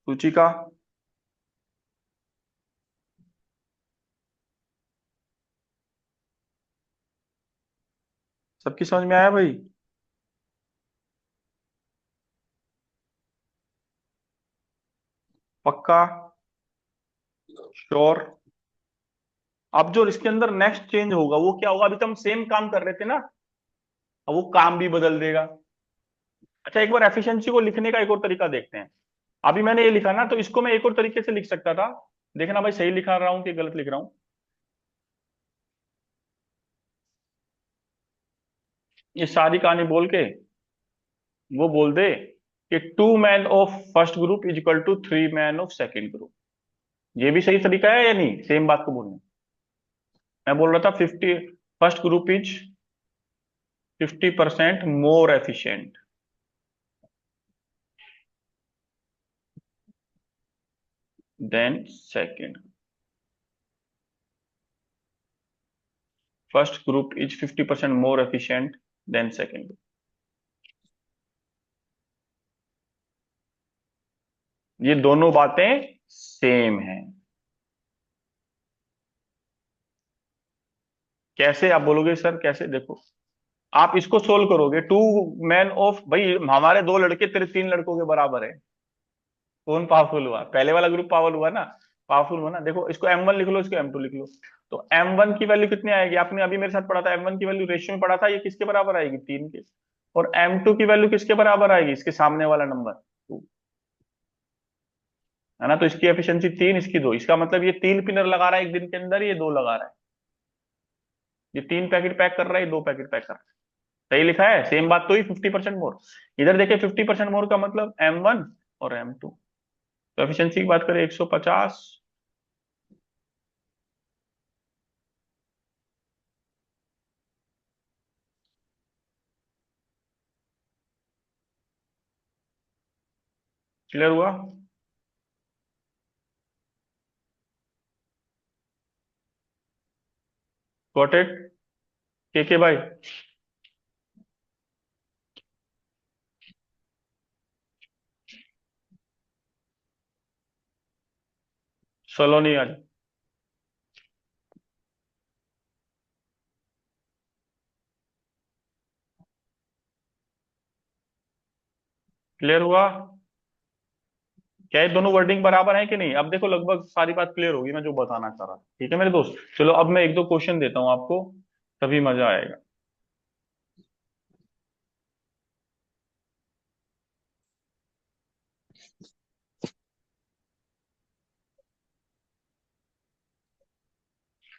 रुचिका, सबकी समझ में आया भाई? पक्का? श्योर? अब जो इसके अंदर नेक्स्ट चेंज होगा वो क्या होगा, अभी तो हम सेम काम कर रहे थे ना, अब वो काम भी बदल देगा। अच्छा, एक बार एफिशिएंसी को लिखने का एक और तरीका देखते हैं। अभी मैंने ये लिखा ना, तो इसको मैं एक और तरीके से लिख सकता था। देखना भाई सही लिखा रहा हूं कि गलत लिख रहा हूं। ये सारी कहानी बोल के वो बोल दे कि 2 man of first group is equal to 3 man of second group. ये भी सही तरीका है या नहीं सेम बात को बोलने? मैं बोल रहा था 50, first group is 50% more efficient then second. First group is 50% more efficient then second. ये दोनों बातें सेम हैं। कैसे आप बोलोगे सर कैसे? देखो, आप इसको सोल्व करोगे। 2 मैन ऑफ, भाई हमारे 2 लड़के तेरे 3 लड़कों के बराबर है। कौन पावरफुल हुआ? पहले वाला ग्रुप पावरफुल हुआ ना, पावरफुल हुआ ना। देखो, इसको M1 लिख लो, इसको M2 लिख लो। तो M1 की वैल्यू कितनी आएगी? आपने अभी मेरे साथ पढ़ा था, M1 की वैल्यू रेशियो में पढ़ा था, ये किसके बराबर आएगी? 3 के। और M2 की वैल्यू किसके बराबर आएगी? इसके सामने वाला नंबर 2, है ना। तो इसकी एफिशिएंसी 3, इसकी 2। इसका मतलब ये 3 पिनर लगा रहा है एक दिन के अंदर, ये 2 लगा रहा है। ये 3 पैकेट पैक कर रहा है, ये 2 पैकेट पैक कर रहा है। सही लिखा है, सेम बात तो ही। 50% मोर। इधर देखिए 50% मोर का मतलब M1 और M2। तो एफिशिएंसी की बात करें 150। क्लियर हुआ? Got it? के भाई? सलोनी आज। क्लियर हुआ? क्या ये दोनों वर्डिंग बराबर है कि नहीं? अब देखो लगभग सारी बात क्लियर होगी मैं जो बताना चाह रहा था। ठीक है मेरे दोस्त, चलो अब मैं एक दो क्वेश्चन देता हूँ आपको, तभी मजा आएगा।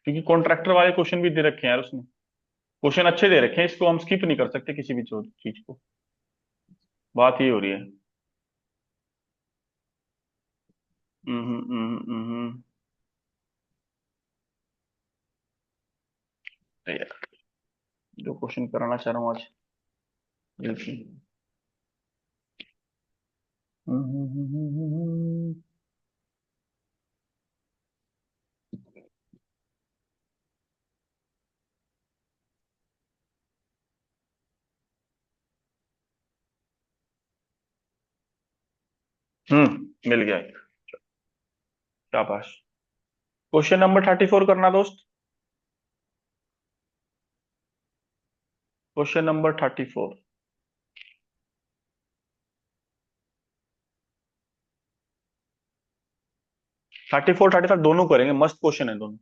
क्योंकि कॉन्ट्रैक्टर वाले क्वेश्चन भी दे रखे हैं यार उसने। क्वेश्चन अच्छे दे रखे हैं, इसको हम स्किप नहीं कर सकते किसी भी चीज को। बात ये हो रही है। हम्म, तो यार, जो क्वेश्चन कराना चाह रहा हूँ आज, बिल्कुल। मिल गया। शाबाश। क्वेश्चन नंबर 34 करना दोस्त। Question number 34। 34 35 दोनों करेंगे, मस्त क्वेश्चन है दोनों।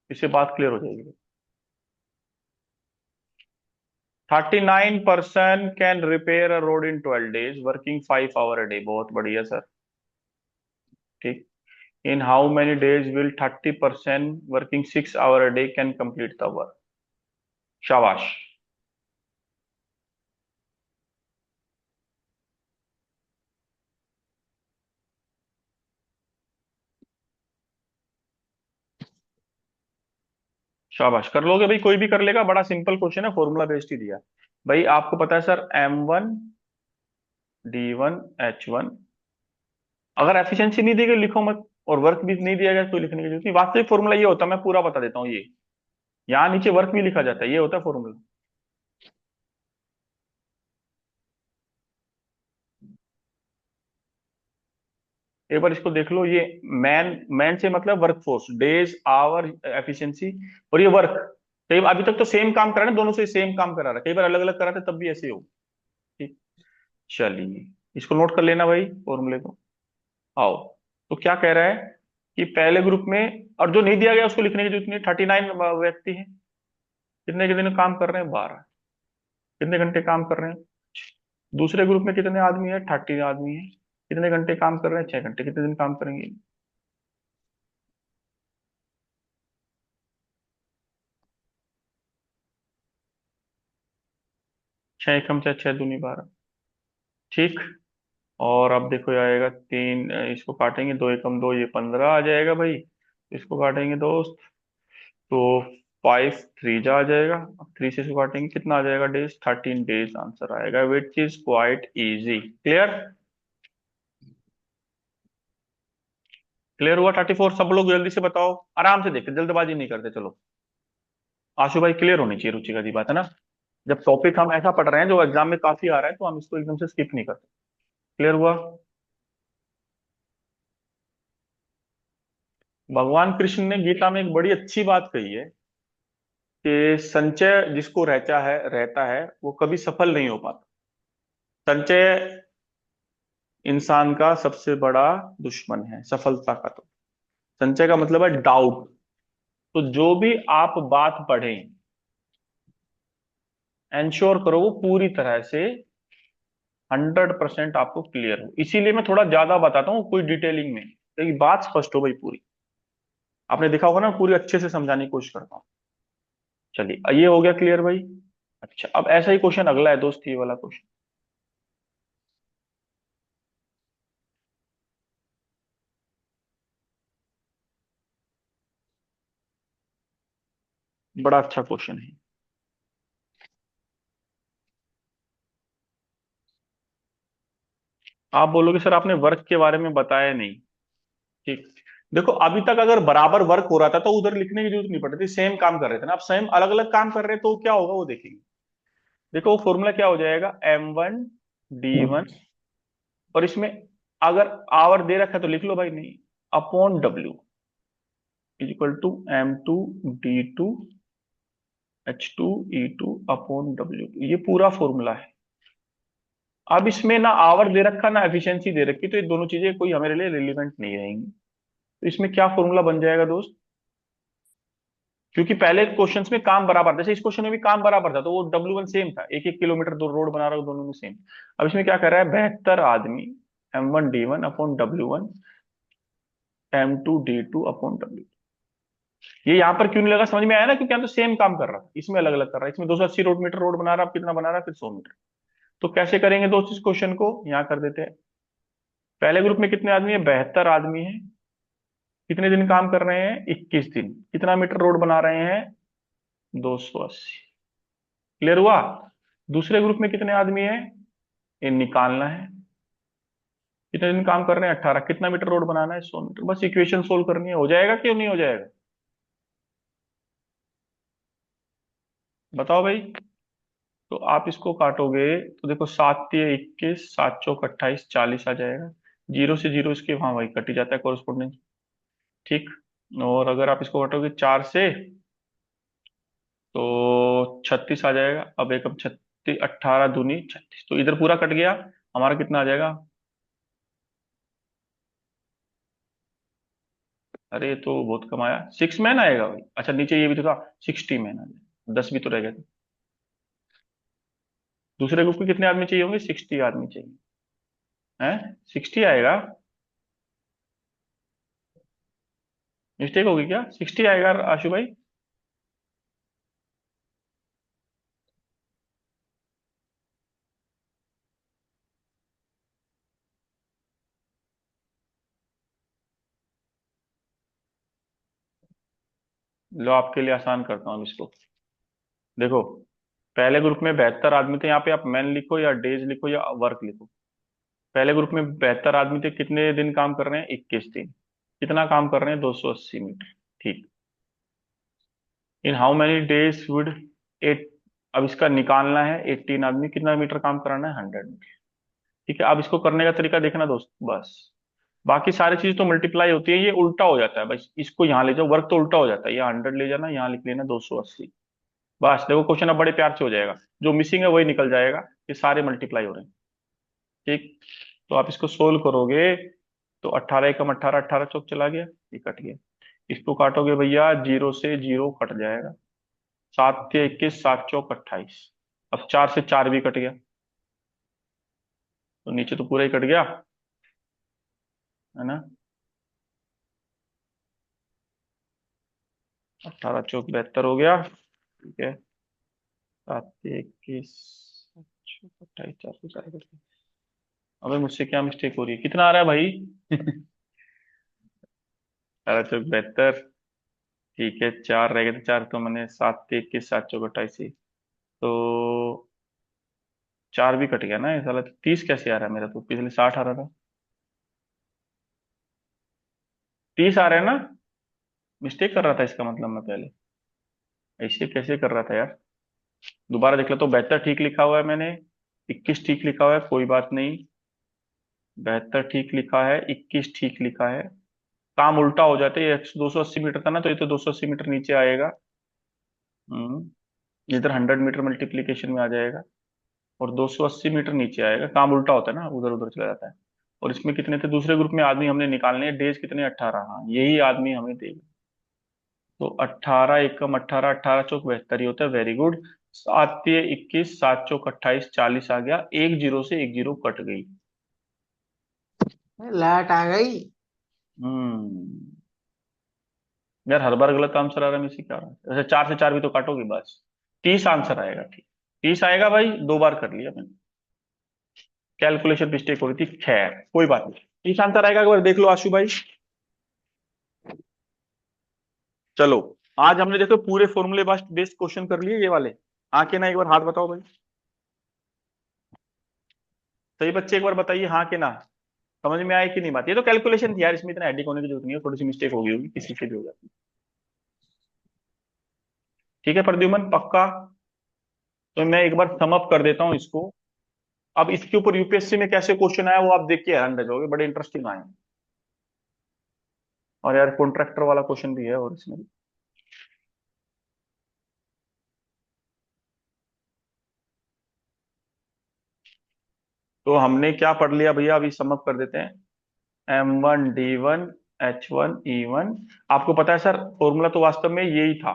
इससे बात क्लियर हो जाएगी। 39% can repair a road in 12 days working 5 hours a day। बहुत बढ़िया सर। ठीक। इन how many days will 30% working 6 hours a day can complete the work? शाबाश। शाबाश, कर लोगे भाई, कोई भी कर लेगा। बड़ा सिंपल क्वेश्चन है, फॉर्मूला बेस्ड ही दिया। भाई आपको पता है सर, M1 D1 H1। अगर एफिशिएंसी नहीं दी गई लिखो मत, और वर्क भी नहीं दिया गया तो लिखने की जरूरत नहीं। वास्तविक फॉर्मूला ये होता है, मैं पूरा बता देता हूँ ये। यहाँ नीचे वर्क भी लिखा जाता है, ये होता है फॉर्मूला। एक बार इसको देख लो, ये मैन, मैन से मतलब वर्कफोर्स, डेज आवर एफिशिएंसी। और ये वर्क, कई बार अभी तक तो सेम काम करा ना, दोनों से सेम काम करा रहा है, कई बार अलग अलग करा था तब भी ऐसे हो। ठीक। चलिए, इसको नोट कर लेना भाई फॉर्मूले को। आओ। तो क्या कह रहा है कि पहले ग्रुप में, और जो नहीं दिया गया उसको लिखने की जरूरत नहीं। 39 व्यक्ति हैं। कितने के दिन काम कर रहे हैं? 12। कितने घंटे काम कर रहे हैं? दूसरे ग्रुप में कितने आदमी है? 30 आदमी है। कितने घंटे काम कर रहे हैं? 6 घंटे। कितने दिन काम करेंगे? छह एकम से छह दूनी 12। ठीक। और अब देखो ये आएगा तीन, इसको काटेंगे, दो एकम दो, ये 15 आ जाएगा भाई। इसको काटेंगे दोस्त, तो फाइव थ्री जा आ जाएगा। अब थ्री से इसको काटेंगे, कितना आ जाएगा डेज, 13 डेज आंसर आएगा, which is quite easy. Clear? Clear हुआ? 34। सब लोग जल्दी से बताओ, आराम से देखते, जल्दबाजी नहीं करते, चलो। आशु भाई क्लियर होनी चाहिए, रुचि का दी बात है ना। जब टॉपिक हम ऐसा पढ़ रहे हैं जो एग्जाम में काफी आ रहा है, तो हम इसको एकदम से स्किप नहीं करते। क्लियर हुआ? भगवान कृष्ण ने गीता में एक बड़ी अच्छी बात कही है कि संचय जिसको रहता है वो कभी सफल नहीं हो पाता। संचय इंसान का सबसे बड़ा दुश्मन है सफलता का। तो संचय का मतलब है डाउट। तो जो भी आप बात पढ़ें, एंश्योर करो वो पूरी तरह से 100% आपको क्लियर हो। इसीलिए मैं थोड़ा ज्यादा बताता हूँ, कोई डिटेलिंग में, ताकि बात स्पष्ट हो भाई पूरी। आपने देखा होगा ना, पूरी अच्छे से समझाने की कोशिश करता हूँ। चलिए, ये हो गया क्लियर भाई। अच्छा, अब ऐसा ही क्वेश्चन अगला है दोस्त, ये वाला क्वेश्चन बड़ा अच्छा क्वेश्चन है। आप बोलोगे सर आपने वर्क के बारे में बताया नहीं। ठीक। देखो, अभी तक अगर बराबर वर्क हो रहा था तो उधर लिखने की जरूरत नहीं पड़ती थी, सेम काम कर रहे थे ना। अब सेम अलग अलग काम कर रहे हैं तो क्या होगा वो देखेंगे। देखो, वो फॉर्मूला क्या हो जाएगा, M1 D1। और इसमें अगर आवर दे रखा है तो लिख लो भाई, नहीं, upon W is equal to M2 D2 H2 E2 upon W। ये पूरा फॉर्मूला है। अब इसमें ना आवर दे रखा ना एफिशिएंसी दे रखी, तो ये दोनों चीजें कोई हमारे लिए रिलेवेंट नहीं रहेंगी। तो इसमें क्या फॉर्मूला बन जाएगा दोस्त, क्योंकि पहले क्वेश्चंस में काम बराबर, जैसे इस क्वेश्चन में भी काम बराबर था, तो वो W1 सेम था, एक एक किलोमीटर दो रोड बना रहा हूं, दोनों में सेम। अब इसमें क्या कर रहा है, 72 आदमी M1 D1 upon W1 M2 D2 upon W। ये यहाँ पर क्यों नहीं लगा समझ में आया ना, क्योंकि यहाँ तो सेम काम कर रहा है, इसमें अलग अलग कर रहा है। इसमें 280 रोड मीटर रोड बना रहा है, अब कितना बना रहा है, फिर 100 मीटर। तो कैसे करेंगे दोस्त इस क्वेश्चन को, यहाँ कर देते हैं। पहले ग्रुप में कितने आदमी है, 72 आदमी है। कितने दिन काम कर रहे हैं, 21 दिन। कितना मीटर रोड बना रहे हैं, 280। क्लियर हुआ? दूसरे ग्रुप में कितने आदमी है, ये निकालना है। कितने दिन काम कर रहे हैं, 18। कितना मीटर रोड बनाना है, 100 मीटर। बस इक्वेशन सोल्व करनी है, हो जाएगा क्यों नहीं हो जाएगा, बताओ भाई। तो आप इसको काटोगे तो देखो, 7 × 3 = 21, 7 × 4 = 28, 40 आ जाएगा। जीरो से जीरो इसके वहां वही कट ही जाता है, कोरस्पोंडेंस। ठीक। और अगर आप इसको काटोगे 4 से, तो 36 आ जाएगा। अब एक, अब 36, 18 दूनी 36, तो इधर पूरा कट गया। हमारा कितना आ जाएगा, अरे ये तो बहुत कम आया, 6 मैन आएगा भाई। अच्छा, नीचे ये भी तो था, 60 मैन आ जाएगा, 10 भी तो रह गए थे। दूसरे ग्रुप में कितने आदमी चाहिए होंगे, 60 आदमी चाहिए। हैं, 60 आएगा? मिस्टेक होगी क्या, 60 आएगा आशु भाई? लो, आपके लिए आसान करता हूँ अब इसको। देखो, पहले ग्रुप में 72 आदमी थे, यहाँ पे आप मैन लिखो या डेज लिखो या वर्क लिखो। पहले ग्रुप में 72 आदमी थे, कितने दिन काम कर रहे हैं, 21 दिन। कितना काम कर रहे हैं, 280 मीटर। ठीक। इन how many days would eight, अब इसका निकालना है, 18 आदमी कितना मीटर काम कराना है, 100 मीटर। ठीक है, अब इसको करने का तरीका देखना दोस्त, बस। बाकी सारी चीज तो मल्टीप्लाई होती है, ये उल्टा हो जाता है, बस इसको यहाँ ले जाओ, वर्क तो उल्टा हो जाता है, यहाँ 100 ले जाना, यहाँ लिख लेना 280। बस देखो, क्वेश्चन अब बड़े प्यार से हो जाएगा। जो मिसिंग है वही निकल जाएगा, ये सारे मल्टीप्लाई हो रहे हैं। ठीक। तो आप इसको सोल्व करोगे, तो 18 × 18, 18 चौक चला गया, ये कट गया। इसको काटोगे भैया, जीरो से जीरो कट जाएगा। 7 × 21, 7 चौक 28। अब 4 से 4 भी कट गया, तो नीचे तो पूरा ही कट गया, है ना। 18 चौक 72 हो गया। ठीक है, 7 × 21 28 4 अबे मुझसे क्या मिस्टेक हो रही है, कितना आ रहा है भाई? 4 चौक 72। ठीक है, चार रह गए थे, चार तो मैंने 7 21 7 चौक 28 ही तो। चार भी कट गया ना ये साला, 30 कैसे आ रहा है मेरा, तो पिछले 60 आ रहा था। 30 आ रहा है ना? मिस्टेक कर रहा था इसका मतलब मैं पहले, ऐसे कैसे कर रहा था यार। दोबारा देख लो तो 72 ठीक लिखा हुआ है मैंने, 21 ठीक लिखा हुआ है, कोई बात नहीं। 72 ठीक लिखा है, 21 ठीक लिखा है। काम उल्टा हो जाता है, ये 280 मीटर था ना, तो ये तो 280 मीटर नीचे आएगा। इधर 100 मीटर मल्टीप्लीकेशन में आ जाएगा, और 280 मीटर नीचे आएगा। काम उल्टा होता है ना, उधर उधर चला जाता है। और इसमें कितने थे दूसरे ग्रुप में आदमी हमने निकालने हैं, डेज कितने, 18। हाँ, यही आदमी हमें देगा। तो 18 एकम 18, 18 चौक 72 ही होता है। Very good. 7 21 7 चौक 28, 40 आ गया। एक जीरो से एक जीरो कट गई। लाइट आ गई। हम्म। यार हर बार गलत आंसर आ रहा है, मैं इसे क्या रहा है, वैसे 4 से 4 भी तो काटोगे बस। 30 आंसर आएगा, ठीक। 30 आएगा भाई, 2 बार कर लिया मैंने। कैलकुलेशन मिस्टेक हो रही थी, खैर कोई बात नहीं। 30 आंसर आएगा, एक बार देख लो आशु भाई। चलो, आज हमने देखो पूरे फॉर्मूले बेस्ड क्वेश्चन कर लिए ये वाले। आके ना एक बार हाथ बताओ भाई। सही बच्चे एक बार बताइए, हाँ कि ना। समझ में आए कि नहीं बात, ये तो कैलकुलेशन थी यार, इसमें इतना हेडिक होने की जरूरत नहीं है, थोड़ी सी मिस्टेक हो गई होगी, किसी से भी हो जाती है। ठीक है प्रद्युमन, पक्का? तो मैं एक बार सम अप कर देता हूँ इसको। अब इसके ऊपर यूपीएससी में कैसे क्वेश्चन आया वो आप देख के हैरान रह जाओगे, बड़े इंटरेस्टिंग आए हैं। और यार कॉन्ट्रैक्टर वाला क्वेश्चन भी है और इसमें। तो हमने क्या पढ़ लिया भैया, अभी सम अप कर देते हैं। M1 D1 H1 E1। आपको पता है सर, फॉर्मूला तो वास्तव में यही था,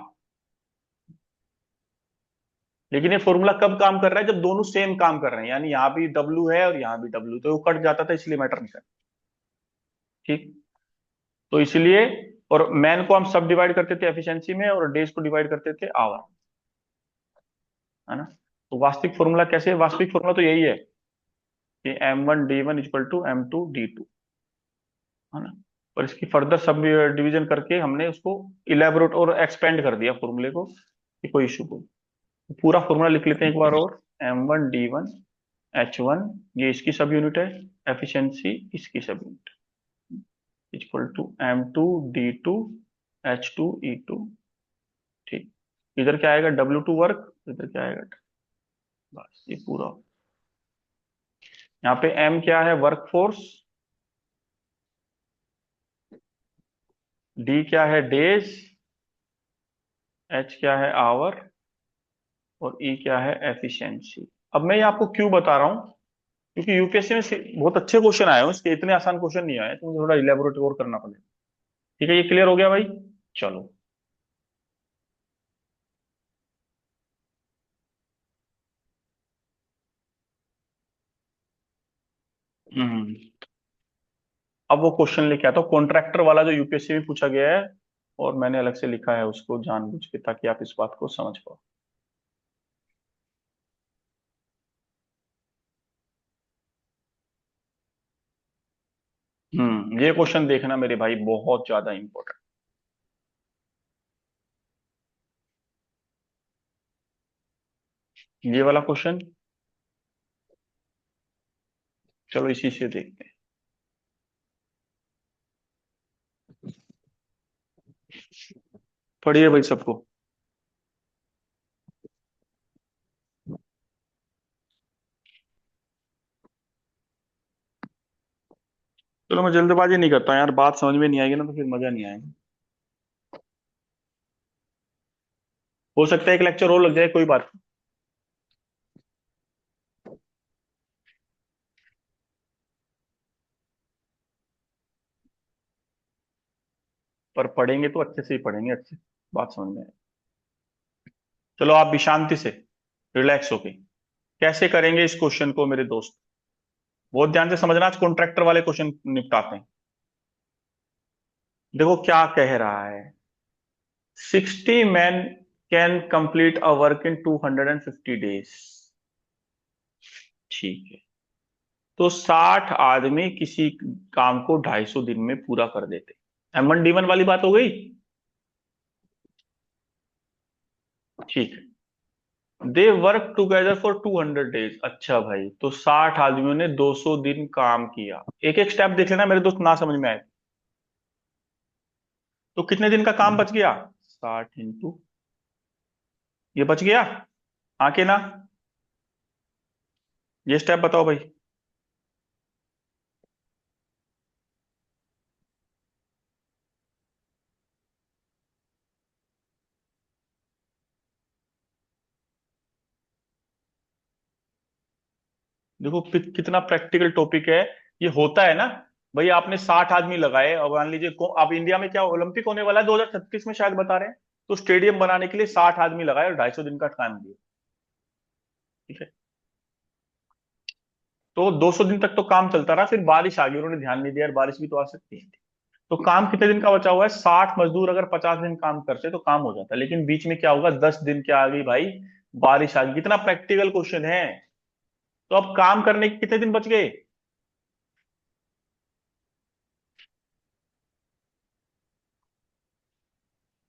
लेकिन ये फॉर्मूला कब काम कर रहा है, जब दोनों सेम काम कर रहे हैं, यानी यहाँ भी W है और यहाँ भी W, तो वो कट जाता था, इसलिए मैटर नहीं करता। ठीक। तो इसलिए, और मैन को हम सब डिवाइड करते थे एफिशिएंसी में, और डेज को डिवाइड करते थे आवर। है ना? तो वास्तविक फॉर्मूला कैसे है? वास्तविक फॉर्मूला तो यही है कि M1 D1 = M2 D2। है ना? और इसकी फर्दर सब डिवीजन करके हमने उसको इलेबोरेट और एक्सपेंड कर दिया फॉर्मूले को, कि कोई इशू को। तो पूरा फॉर्मूला लिख लेते हैं एक बार और। M1 D1 H1, ये इसकी सब यूनिट है। एफिशिएंसी इसकी सब unit, =M2 D2 H2 E2। ठीक। इधर क्या आएगा, W2 वर्क, इधर क्या आएगा। बस ये पूरा। यहाँ पे M क्या है, वर्क फोर्स। D क्या है, डेज। H क्या है, आवर। और E क्या है, एफिशिएंसी। अब मैं ये आपको क्यों बता रहा हूँ, क्योंकि यूपीएससी में बहुत अच्छे क्वेश्चन आए हैं, इसके इतने आसान क्वेश्चन नहीं आए, तो मुझे थोड़ा इलेबोरेट और करना पड़ेगा। ठीक है, ये क्लियर हो गया भाई। चलो। हम्म। अब वो क्वेश्चन लेके आता हूँ, कॉन्ट्रैक्टर वाला जो यूपीएससी में पूछा गया है, और मैंने अलग से लिखा है उसको जानबूझ के, ताकि आप इस बात को समझ पाओ। ये क्वेश्चन देखना मेरे भाई, बहुत ज्यादा इंपॉर्टेंट। ये वाला क्वेश्चन, चलो इसी से देखते हैं। पढ़िए भाई सबको। चलो, मैं जल्दबाजी नहीं करता यार, बात समझ में नहीं आएगी ना तो फिर मजा नहीं आएगा। हो सकता है एक लेक्चर और लग जाए, कोई बात नहीं। पर पढ़ेंगे तो अच्छे से ही पढ़ेंगे, अच्छे बात समझ में आए। चलो आप भी शांति से, रिलैक्स होके कैसे करेंगे इस क्वेश्चन को मेरे दोस्त, बहुत ध्यान से समझना। आज कॉन्ट्रैक्टर वाले क्वेश्चन निपटाते हैं। देखो क्या कह रहा है, 60 men can complete a work in 250 days। ठीक है। तो 60 आदमी किसी काम को 250 दिन में पूरा कर देते। M1D1 वाली बात हो गई। ठीक है। They work together for 200 days. अच्छा भाई, तो 60 आदमियों ने 200 दिन काम किया। एक एक स्टेप देख लेना मेरे दोस्त, ना समझ में आए तो कितने दिन का काम बच गया? 60 इंटू, ये बच गया। आके ना, ये स्टेप बताओ भाई। देखो कितना प्रैक्टिकल टॉपिक है। ये होता है ना भाई, आपने 60 आदमी लगाए और मान लीजिए अब इंडिया में क्या ओलंपिक होने वाला है 2036 में शायद बता रहे हैं। तो स्टेडियम बनाने के लिए 60 आदमी लगाए और 250 दिन का टाइम दिया। ठीक है। तो 200 दिन तक तो काम चलता रहा, फिर बारिश आ गई, उन्होंने ध्यान नहीं दिया यार, बारिश भी तो आ सकती है। तो काम कितने दिन का बचा हुआ है? 60 मजदूर अगर 50 दिन काम करते तो काम हो जाता, लेकिन बीच में क्या होगा? 10 दिन क्या आ गई भाई? बारिश आ गई। कितना प्रैक्टिकल क्वेश्चन है। तो अब काम करने के कितने दिन बच गए?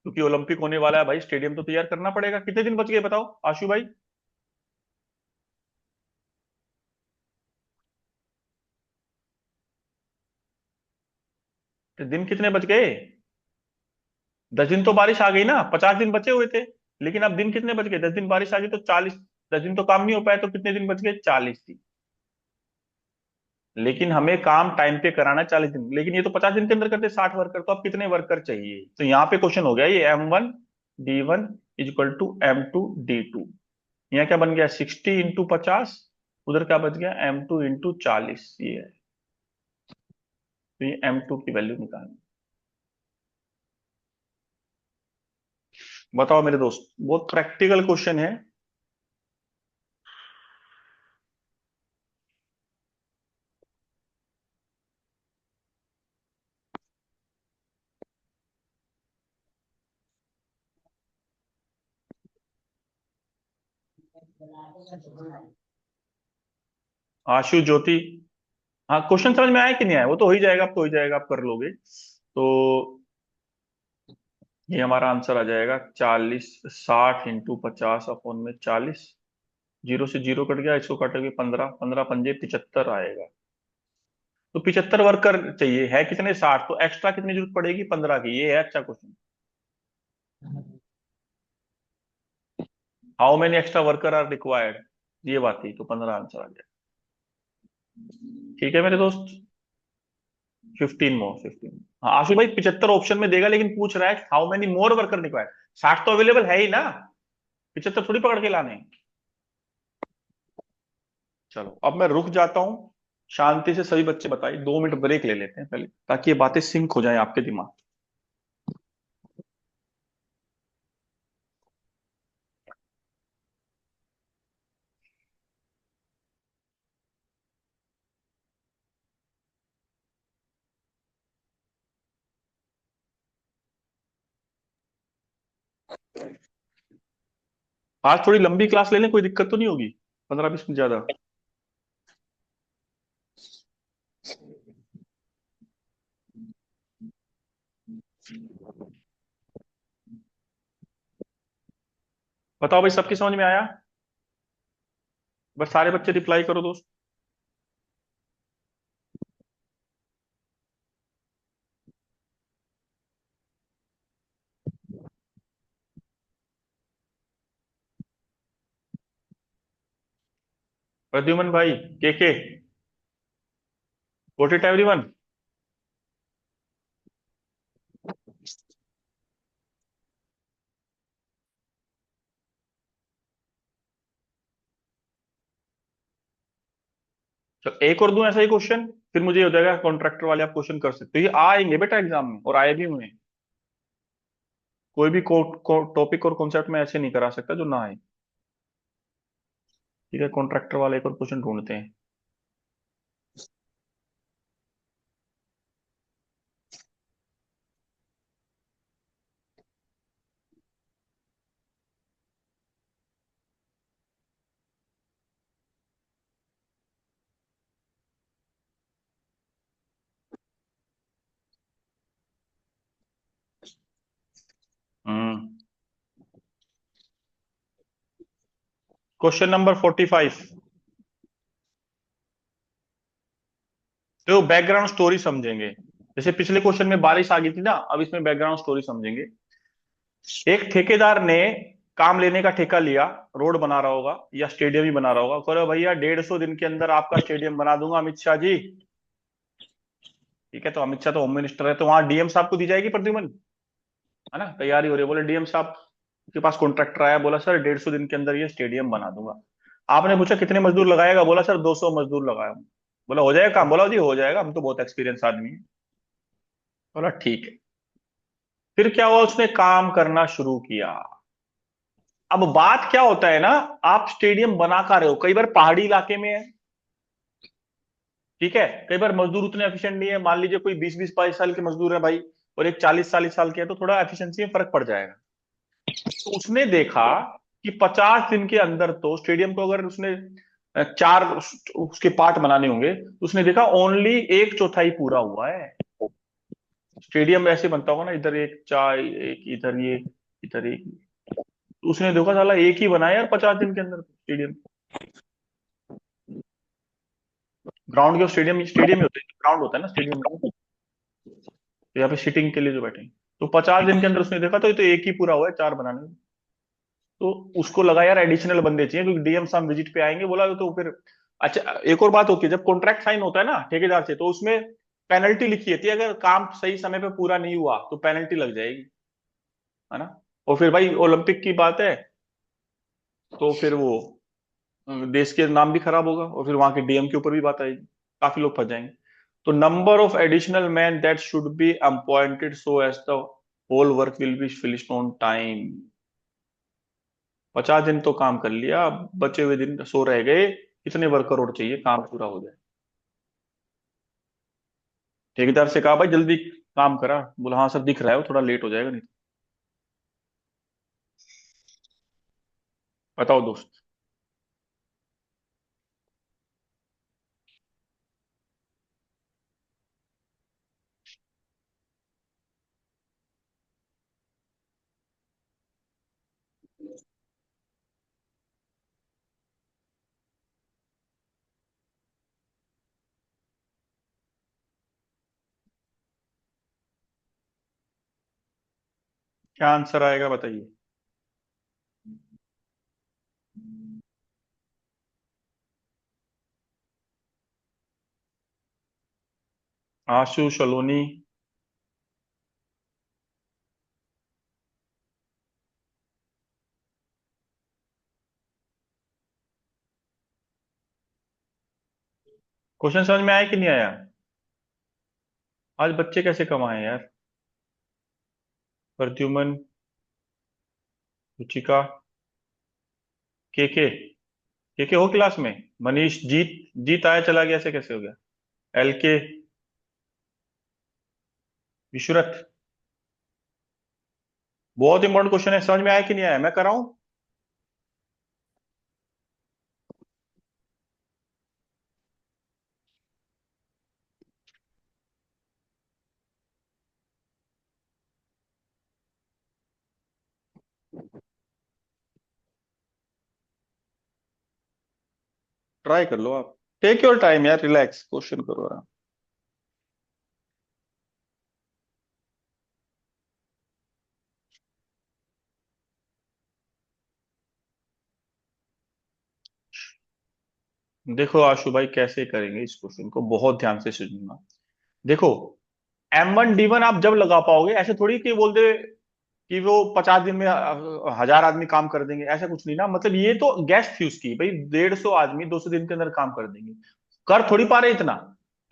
क्योंकि ओलंपिक होने वाला है भाई, स्टेडियम तो तैयार करना पड़ेगा। कितने दिन बच गए बताओ आशु भाई? तो दिन कितने बच गए? 10 दिन तो बारिश आ गई ना, 50 दिन बचे हुए थे। लेकिन अब दिन कितने बच गए? 10 दिन बारिश आ गई तो 40। 10 दिन तो काम नहीं हो पाया, तो कितने दिन बच गए? 40 दिन। लेकिन हमें काम टाइम पे कराना है 40 दिन, लेकिन ये तो 50 दिन के अंदर करते 60 वर्कर, तो अब कितने वर्कर चाहिए? तो यहाँ पे क्वेश्चन हो गया ये M1D1 is equal to M2D2। यहाँ क्या बन गया? 60 इंटू 50। उधर क्या बच गया? M2 इंटू 40, ये है। तो ये M2 की वैल्यू निकालनी। बताओ मेरे दोस्त, बहुत प्रैक्टिकल क्वेश्चन है। आशु ज्योति, हाँ क्वेश्चन समझ में आया कि नहीं आया? वो तो हो ही जाएगा, अब तो हो ही जाएगा, आप कर लोगे तो। ये हमारा आंसर आ जाएगा 40। 60 इंटू 50 अपॉन में 40। जीरो से जीरो कट गया, इसको काटोगे 15, 15 पंजे 75 आएगा। तो 75 वर्कर चाहिए, है कितने? 60। तो एक्स्ट्रा कितनी जरूरत पड़ेगी? 15 की। ये है अच्छा question. How many extra worker are required, ये बात थी, तो 15 आंसर आ गया। ठीक है मेरे दोस्त। 15 मोर, 15। हाँ आशु भाई, 75 ऑप्शन में देगा, लेकिन पूछ रहा है how many more worker required. 60 तो अवेलेबल है ही ना, 75 थोड़ी पकड़ के लाने हैं। चलो अब मैं रुक जाता हूँ। शांति से सभी बच्चे बताइए, 2 मिनट ब्रेक ले लेते हैं पहले, ताकि ये बातें सिंक हो जाए आपके दिमाग। आज थोड़ी लंबी क्लास ले लें, कोई दिक्कत तो नहीं होगी? 15-20 मिनट ज्यादा। बताओ भाई, सबकी समझ में आया? बस सारे बच्चे रिप्लाई करो दोस्त। प्रद्युमन भाई, के वोट इट एवरीवन। तो एक और दूं ऐसा ही क्वेश्चन, फिर मुझे ये हो जाएगा कॉन्ट्रैक्टर वाले आप क्वेश्चन कर सकते हो। ये आएंगे बेटा एग्जाम में, और आए भी हुए हैं। कोई भी टॉपिक और कॉन्सेप्ट में ऐसे नहीं करा सकता जो ना आए। ठीक है, कॉन्ट्रैक्टर वाले एक और क्वेश्चन ढूंढते हैं। Question number 45। तो बैकग्राउंड स्टोरी समझेंगे। जैसे पिछले क्वेश्चन में बारिश आ गई थी ना, अब इसमें बैकग्राउंड स्टोरी समझेंगे। एक ठेकेदार ने काम लेने का ठेका लिया। रोड बना रहा होगा या स्टेडियम ही बना रहा होगा। कह रहे भैया 150 दिन के अंदर आपका स्टेडियम बना दूंगा अमित शाह जी। ठीक है, तो अमित शाह तो होम मिनिस्टर है, तो वहां डीएम साहब को दी जाएगी प्रद्युमन, है ना। तैयारी हो रही है, बोले डीएम साहब के पास कॉन्ट्रैक्टर आया, बोला सर 150 दिन के अंदर ये स्टेडियम बना दूंगा। आपने पूछा कितने मजदूर लगाएगा, बोला सर 200 मजदूर लगाया। बोला हो जाएगा काम, बोला जी हो जाएगा, हम तो बहुत एक्सपीरियंस आदमी है। बोला ठीक है। फिर क्या हुआ, उसने काम करना शुरू किया। अब बात क्या होता है ना, आप स्टेडियम बना कर रहे हो, कई बार पहाड़ी इलाके में है, ठीक है, कई बार मजदूर उतने एफिशिएंट नहीं है। मान लीजिए कोई 20-22 22 साल के मजदूर है भाई, और एक 40-40 साल के है, तो थोड़ा एफिशिएंसी में फर्क पड़ जाएगा। तो उसने देखा कि 50 दिन के अंदर तो स्टेडियम को अगर उसने चार उसके पार्ट बनाने होंगे, तो उसने देखा ओनली एक चौथाई पूरा हुआ है। स्टेडियम ऐसे बनता होगा ना, इधर एक चार, एक इधर ये, इधर एक। तो उसने देखा साला एक ही बनाया यार 50 दिन के अंदर स्टेडियम। ग्राउंड के स्टेडियम स्टेडियम ही होते हैं, ग्राउंड होता है ना स्टेडियम में, तो यहाँ पे सिटिंग के लिए जो बैठे हैं। तो 50 दिन के अंदर उसने देखा तो ये तो एक ही पूरा हुआ है, चार बनाने में। तो उसको लगा यार एडिशनल बंदे चाहिए, क्योंकि डीएम साहब विजिट पे आएंगे, बोला तो फिर। अच्छा, एक और बात होती है, जब कॉन्ट्रैक्ट साइन होता है ना ठेकेदार से, तो उसमें पेनल्टी लिखी रहती है, अगर काम सही समय पे पूरा नहीं हुआ तो पेनल्टी लग जाएगी, है ना। और फिर भाई ओलंपिक की बात है, तो फिर वो देश के नाम भी खराब होगा, और फिर वहां के डीएम के ऊपर भी बात आएगी, काफी लोग फंस जाएंगे। तो number of additional man that should be appointed so as the whole work will be finished on time. 50 दिन तो काम कर लिया, अब बचे हुए दिन सो रह गए, कितने वर्कर और चाहिए काम पूरा हो जाए। ठेकेदार से कहा भाई जल्दी काम करा, बोला हाँ सर दिख रहा है, वो थोड़ा लेट हो जाएगा नहीं तो। बताओ दोस्त। क्या आंसर आएगा बताइए। आशु सलोनी। क्वेश्चन समझ में आया कि नहीं आया। आज बच्चे कैसे कमाए यार। प्रद्युमन, रुचिका, के हो क्लास में। मनीष, जीत, जीत आया चला गया, ऐसे कैसे हो गया। एल के, विशुरत। बहुत इंपॉर्टेंट क्वेश्चन है, समझ में आया कि नहीं आया, मैं कर रहा हूं। ट्राई कर लो आप, टेक योर टाइम यार, रिलैक्स, क्वेश्चन करो आराम। देखो आशु भाई कैसे करेंगे इस क्वेश्चन को, बहुत ध्यान से सुनना। देखो, M1D1 आप जब लगा पाओगे, ऐसे थोड़ी कि बोल दे कि वो 50 दिन में 1000 आदमी काम कर देंगे, ऐसा कुछ नहीं ना। मतलब ये तो गैस थी उसकी, भाई 150 आदमी 200 दिन के अंदर काम कर देंगे, कर थोड़ी पा रहे इतना।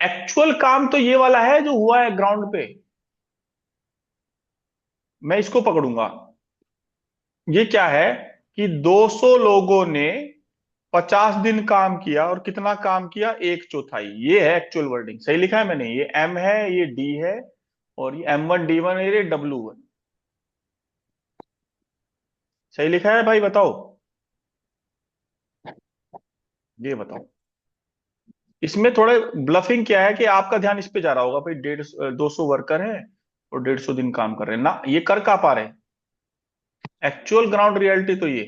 एक्चुअल काम तो ये वाला है जो हुआ है ग्राउंड पे, मैं इसको पकड़ूंगा। ये क्या है कि 200 लोगों ने 50 दिन काम किया, और कितना काम किया, एक चौथाई। ये है एक्चुअल वर्डिंग, सही लिखा है मैंने, ये एम है, ये डी है, और ये M1D1 है, ये W1। सही लिखा है भाई, बताओ। ये बताओ, इसमें थोड़े ब्लफिंग क्या है कि आपका ध्यान इस पे जा रहा होगा भाई, 200 वर्कर हैं और 150 दिन काम कर रहे हैं ना, ये कर का पा रहे हैं। एक्चुअल ग्राउंड रियलिटी तो ये।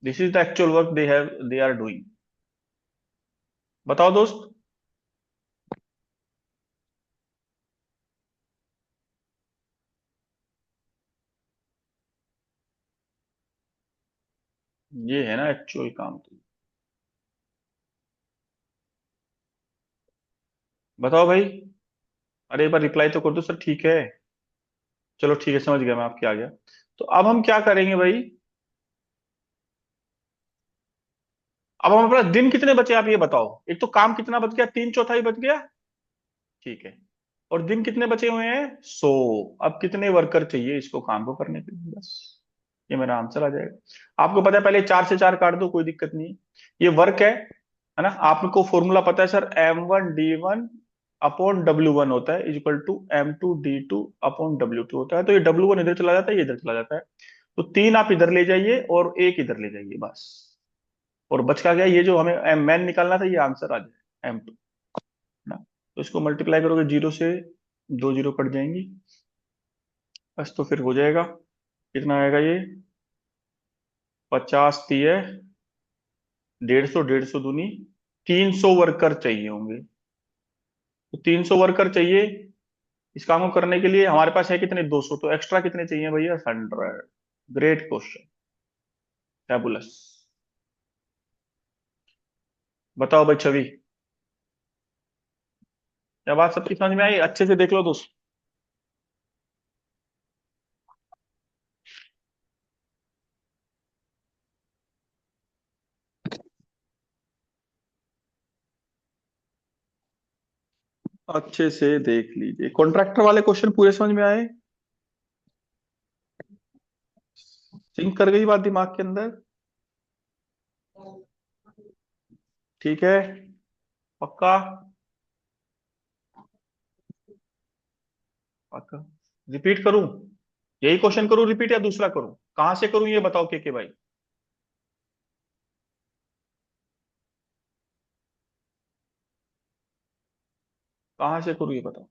This is the actual work they are doing. बताओ दोस्त। ये है ना एक्चुअल काम तो। बताओ भाई। अरे एक बार रिप्लाई तो कर दो सर, ठीक है। चलो ठीक है, समझ गया मैं आपके आ गया। तो अब हम क्या करेंगे भाई। अब हम अपना दिन कितने बचे आप ये बताओ। एक तो काम कितना बच गया, 3/4 बच गया। ठीक है। और दिन कितने बचे हुए हैं, 100। अब कितने वर्कर चाहिए इसको काम को करने के लिए, बस ये मेरा आंसर आ जाएगा। आपको पता है, पहले 4 से 4 काट दो, कोई दिक्कत नहीं। ये वर्क है ना। आपको फॉर्मूला पता है सर, M1D1/W1 होता है, इज इक्वल टू M2D2/W2 होता है। तो ये W1 इधर चला जाता है, ये इधर चला जाता है। तो 3 आप इधर ले जाइए और एक इधर ले जाइए बस। और बच का गया, ये जो हमें मैन निकालना था, ये आंसर आ जाए M2 ना। तो इसको मल्टीप्लाई करोगे 0 से, 2 0 कट जाएंगी। बस तो फिर हो जाएगा। कितना आएगा ये, 50 है, 150, 150 दूनी 300 वर्कर चाहिए होंगे। तो 300 वर्कर चाहिए इस काम को करने के लिए। हमारे पास है कितने, 200। तो एक्स्ट्रा कितने चाहिए भैया, 100। Great question, fabulous. बताओ भाई छवि, क्या बात सबकी समझ में आई, अच्छे से देख लो दोस्त। अच्छे से देख लीजिए, कॉन्ट्रैक्टर वाले क्वेश्चन पूरे समझ में आए। सिंक कर गई बात दिमाग के अंदर। ठीक है, पक्का। पक्का। रिपीट करूं, यही क्वेश्चन करूं रिपीट, या दूसरा करूं, कहां से करूं ये बताओ के भाई। कहां से करूं ये बताओ।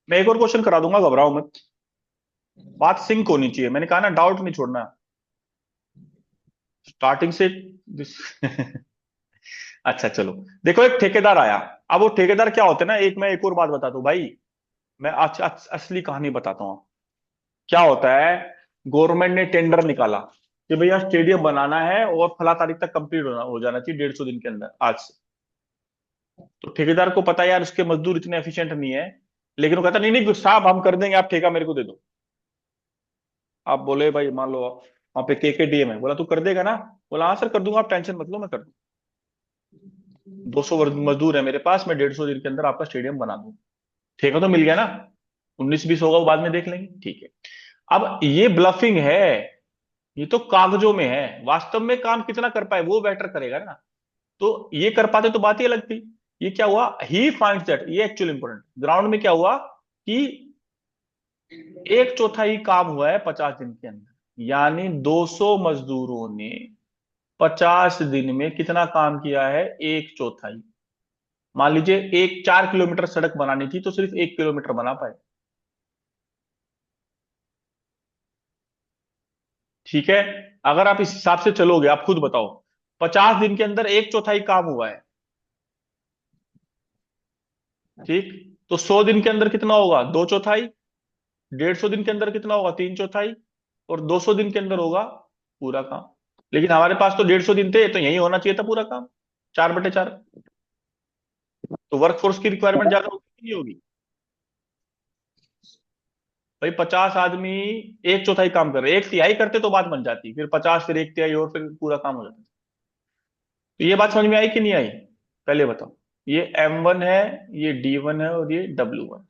मैं एक और क्वेश्चन करा दूंगा, घबराओ मत। बात सिंक होनी चाहिए, मैंने कहा ना, डाउट नहीं छोड़ना। स्टार्टिंग से अच्छा चलो। देखो एक ठेकेदार आया। अब वो ठेकेदार क्या होते हैं ना, एक मैं एक और बात बता दूं भाई। मैं असली कहानी बताता हूँ। क्या होता है, गवर्नमेंट ने टेंडर निकाला कि भैया स्टेडियम बनाना है और फला तारीख तक कंप्लीट हो जाना चाहिए, 150 दिन के अंदर आज से। तो ठेकेदार को पता है यार, उसके मजदूर इतने एफिशिएंट नहीं है। लेकिन वो कहता नहीं नहीं साहब, हम कर देंगे, आप ठेका मेरे को दे दो। आप बोले भाई, मान लो वहां पे KKDM है, बोला तू कर देगा ना। बोला हाँ सर कर दूंगा, आप टेंशन मत लो, मैं कर दूंगा। 200 मजदूर है मेरे पास, मैं 150 दिन के अंदर आपका स्टेडियम बना दूं। ठेका तो मिल गया ना। 19-20 होगा वो बाद में देख लेंगे, ठीक है। अब ये ब्लफिंग है, ये तो कागजों में है। वास्तव में काम कितना कर पाए वो बेटर करेगा ना। तो ये कर पाते तो बात ही अलग थी। ये क्या हुआ, ही फाइंड्स दैट, ये एक्चुअली इंपॉर्टेंट, ग्राउंड में क्या हुआ कि 1/4 काम हुआ है 50 दिन के अंदर। यानी 200 मजदूरों ने 50 दिन में कितना काम किया है, 1/4। मान लीजिए एक 4 किलोमीटर सड़क बनानी थी, तो सिर्फ 1 किलोमीटर बना पाए। ठीक है। अगर आप इस हिसाब से चलोगे, आप खुद बताओ, 50 दिन के अंदर 1/4 काम हुआ है। ठीक। तो 100 दिन के अंदर कितना होगा, 2/4। 150 दिन के अंदर कितना होगा, 3/4। और 200 दिन के अंदर होगा पूरा काम। लेकिन हमारे पास तो 150 दिन थे, तो यही होना चाहिए था पूरा काम, 4/4। तो वर्कफोर्स की रिक्वायरमेंट ज्यादा होगी कि नहीं होगी। भाई 50 आदमी 1/4 काम कर रहे, 1/3 करते तो बात बन जाती, फिर 50, फिर 1/3 और फिर पूरा काम हो जाता। तो ये बात समझ में आई कि नहीं आई, पहले बताओ। ये M1 है, ये D1 है, और ये W1।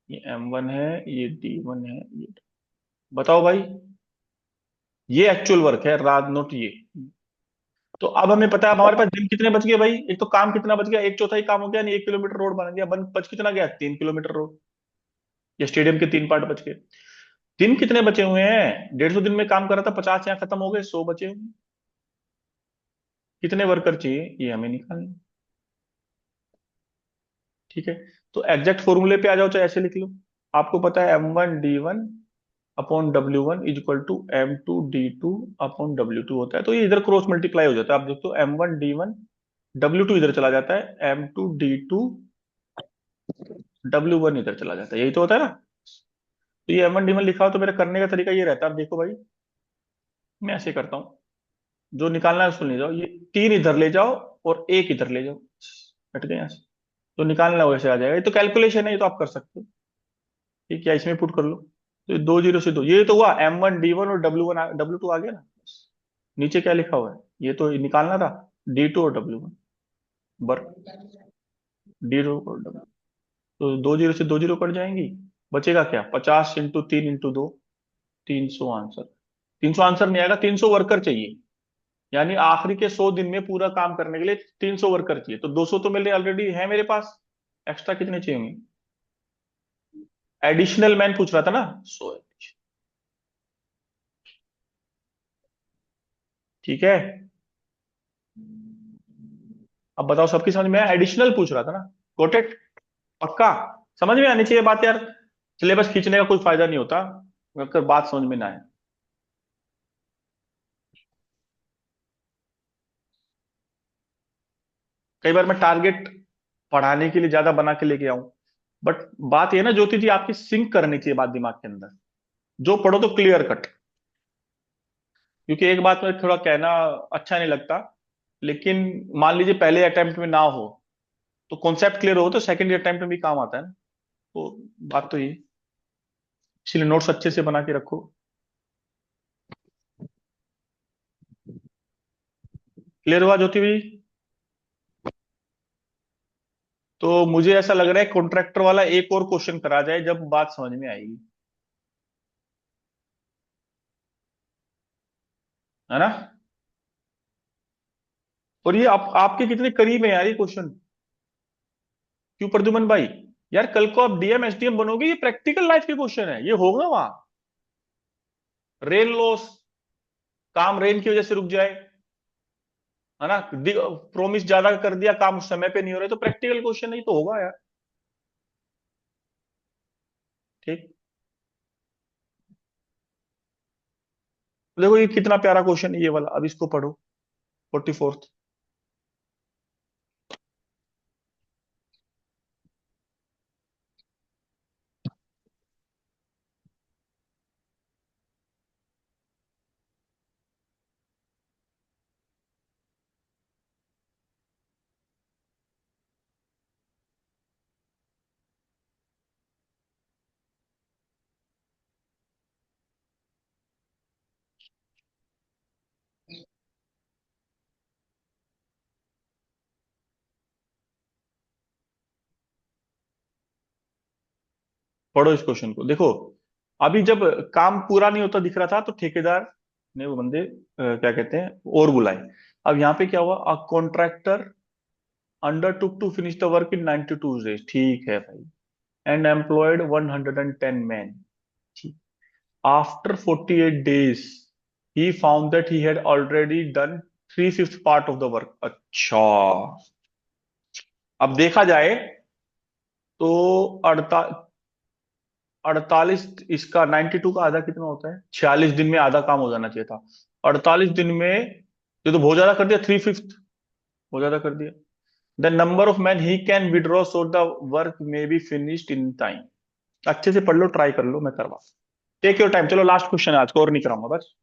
ये M1 है, ये D1 है, ये, बताओ भाई। ये एक्चुअल वर्क है, रात नोट ये। तो अब हमें पता है, अब हमारे पास दिन कितने बच गए भाई। एक तो काम कितना बच गया, 1/4 काम हो गया, नहीं 1 किलोमीटर रोड बन गया, बच कितना गया, 3 किलोमीटर रोड। या स्टेडियम के 3 पार्ट बच गए। दिन कितने बचे हुए हैं, 150 दिन में काम कर रहा था, 50 यहाँ खत्म हो गए, 100 बचे हुए। कितने वर्कर चाहिए ये हमें निकालना। ठीक है, तो एग्जैक्ट फॉर्मूले पे आ जाओ, चाहे ऐसे लिख लो। आपको पता है M1 D1 upon W1 is equal to M2 D2 upon W2 होता है, तो ये इधर क्रॉस मल्टीप्लाई हो जाता है। आप देखो M1 D1, W2 इधर चला जाता है, M2 D2 W1 इधर चला जाता है, यही तो होता है ना। तो ये M1 D1 लिखा हो तो मेरा करने का तरीका ये रहता है। अब देखो भाई, मैं ऐसे करता हूँ, जो निकालना है उसको ले जाओ, ये तीन इधर ले जाओ और एक इधर ले जाओ, हट गए यहाँ से। तो निकालना है वैसे आ जाएगा, ये तो कैलकुलेशन है, ये तो आप कर सकते हो। ठीक है, इसमें पुट कर लो। तो ये 2 0 से 2, ये तो हुआ M1 D1 और W2 आ गया ना। नीचे क्या लिखा हुआ है, ये तो निकालना था, D2 और W1 बर, D2 और W। तो 2 0 से 2 0 कट जाएंगी, बचेगा क्या, 50 × 3 × 2, 300 आंसर। 300 आंसर नहीं आएगा, 300 वर्कर चाहिए। यानी आखिरी के 100 दिन में पूरा काम करने के लिए 300 वर्कर चाहिए, तो 200 तो मेरे ऑलरेडी है मेरे पास, एक्स्ट्रा कितने चाहिए होंगे। एडिशनल मैन पूछ रहा था ना, 100। ठीक है, अब बताओ सबकी समझ में आया, एडिशनल पूछ रहा था ना। गोट इट, पक्का समझ में आनी चाहिए बात यार। सिलेबस खींचने का कोई फायदा नहीं होता अगर बात समझ में ना आए। कई बार मैं टारगेट पढ़ाने के लिए ज्यादा बना के लेके आऊं, बट बात ये ना ज्योति जी, आपकी सिंक करनी चाहिए बात दिमाग के अंदर। जो पढ़ो तो क्लियर कट। क्योंकि एक बात में थोड़ा कहना अच्छा नहीं लगता, लेकिन मान लीजिए पहले अटेम्प्ट में ना हो, तो कॉन्सेप्ट क्लियर हो तो सेकंड अटेम्प्ट में भी काम आता है ना। तो बात तो ये, इसलिए नोट्स अच्छे से बना के रखो। क्लियर हुआ ज्योति भाई। तो मुझे ऐसा लग रहा है कॉन्ट्रैक्टर वाला एक और क्वेश्चन करा जाए जब बात समझ में आएगी, है ना। और ये आपके कितने करीब है यार ये क्वेश्चन। क्यों प्रद्युमन भाई, यार कल को आप DM SDM बनोगे, ये प्रैक्टिकल लाइफ के क्वेश्चन है, ये होगा वहां। रेन लॉस, काम रेन की वजह से रुक जाए, है ना, प्रॉमिस ज्यादा कर दिया, काम उस समय पे नहीं हो रहे, तो प्रैक्टिकल क्वेश्चन नहीं तो होगा यार। ठीक, तो देखो ये कितना प्यारा क्वेश्चन है ये वाला, अब इसको पढ़ो। 44th। पढ़ो इस क्वेश्चन को, देखो। अभी जब काम पूरा नहीं होता दिख रहा था, तो ठेकेदार ने वो बंदे क्या कहते हैं और बुलाए। अब यहाँ पे क्या हुआ, a contractor undertook to finish the work in 92 days, ठीक है भाई, एंड एम्प्लॉयड 110 मैन। ठीक, after 48 days he found that he had already done 3/5 part of the work. अच्छा, अब देखा जाए तो अड़ता 48, इसका 92 का आधा कितना होता है, 46 दिन में आधा काम हो जाना चाहिए था। 48 दिन में ये तो बहुत ज्यादा कर दिया, 3/5 बहुत ज्यादा कर दिया। The number of man he can withdraw so the work may be finished in time. अच्छे से पढ़ लो, ट्राई कर लो, मैं करवा। टेक योर टाइम, चलो लास्ट क्वेश्चन है आज को, और नहीं कराऊंगा बस।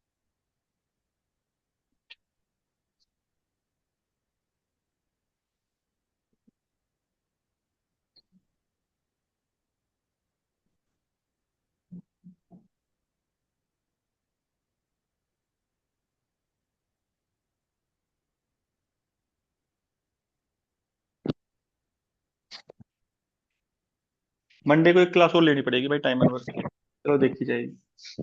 मंडे को एक क्लास और लेनी पड़ेगी भाई, टाइम वर्क की। चलो देखी जाएगी।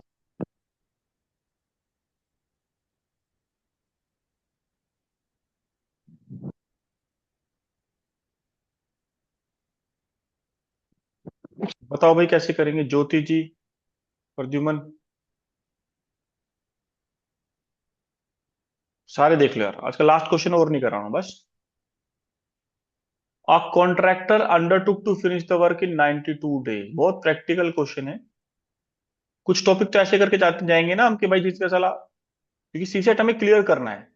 बताओ भाई कैसे करेंगे, ज्योति जी, प्रद्युमन, सारे देख लो यार, आज का लास्ट क्वेश्चन और नहीं कर रहा हूँ बस। A contractor undertook to finish the work in 92 day. बहुत प्रैक्टिकल क्वेश्चन है। कुछ टॉपिक तो ऐसे करके जाते जाएंगे ना हम कि भाई जिसका साला, क्योंकि सीसेट हमें क्लियर करना है।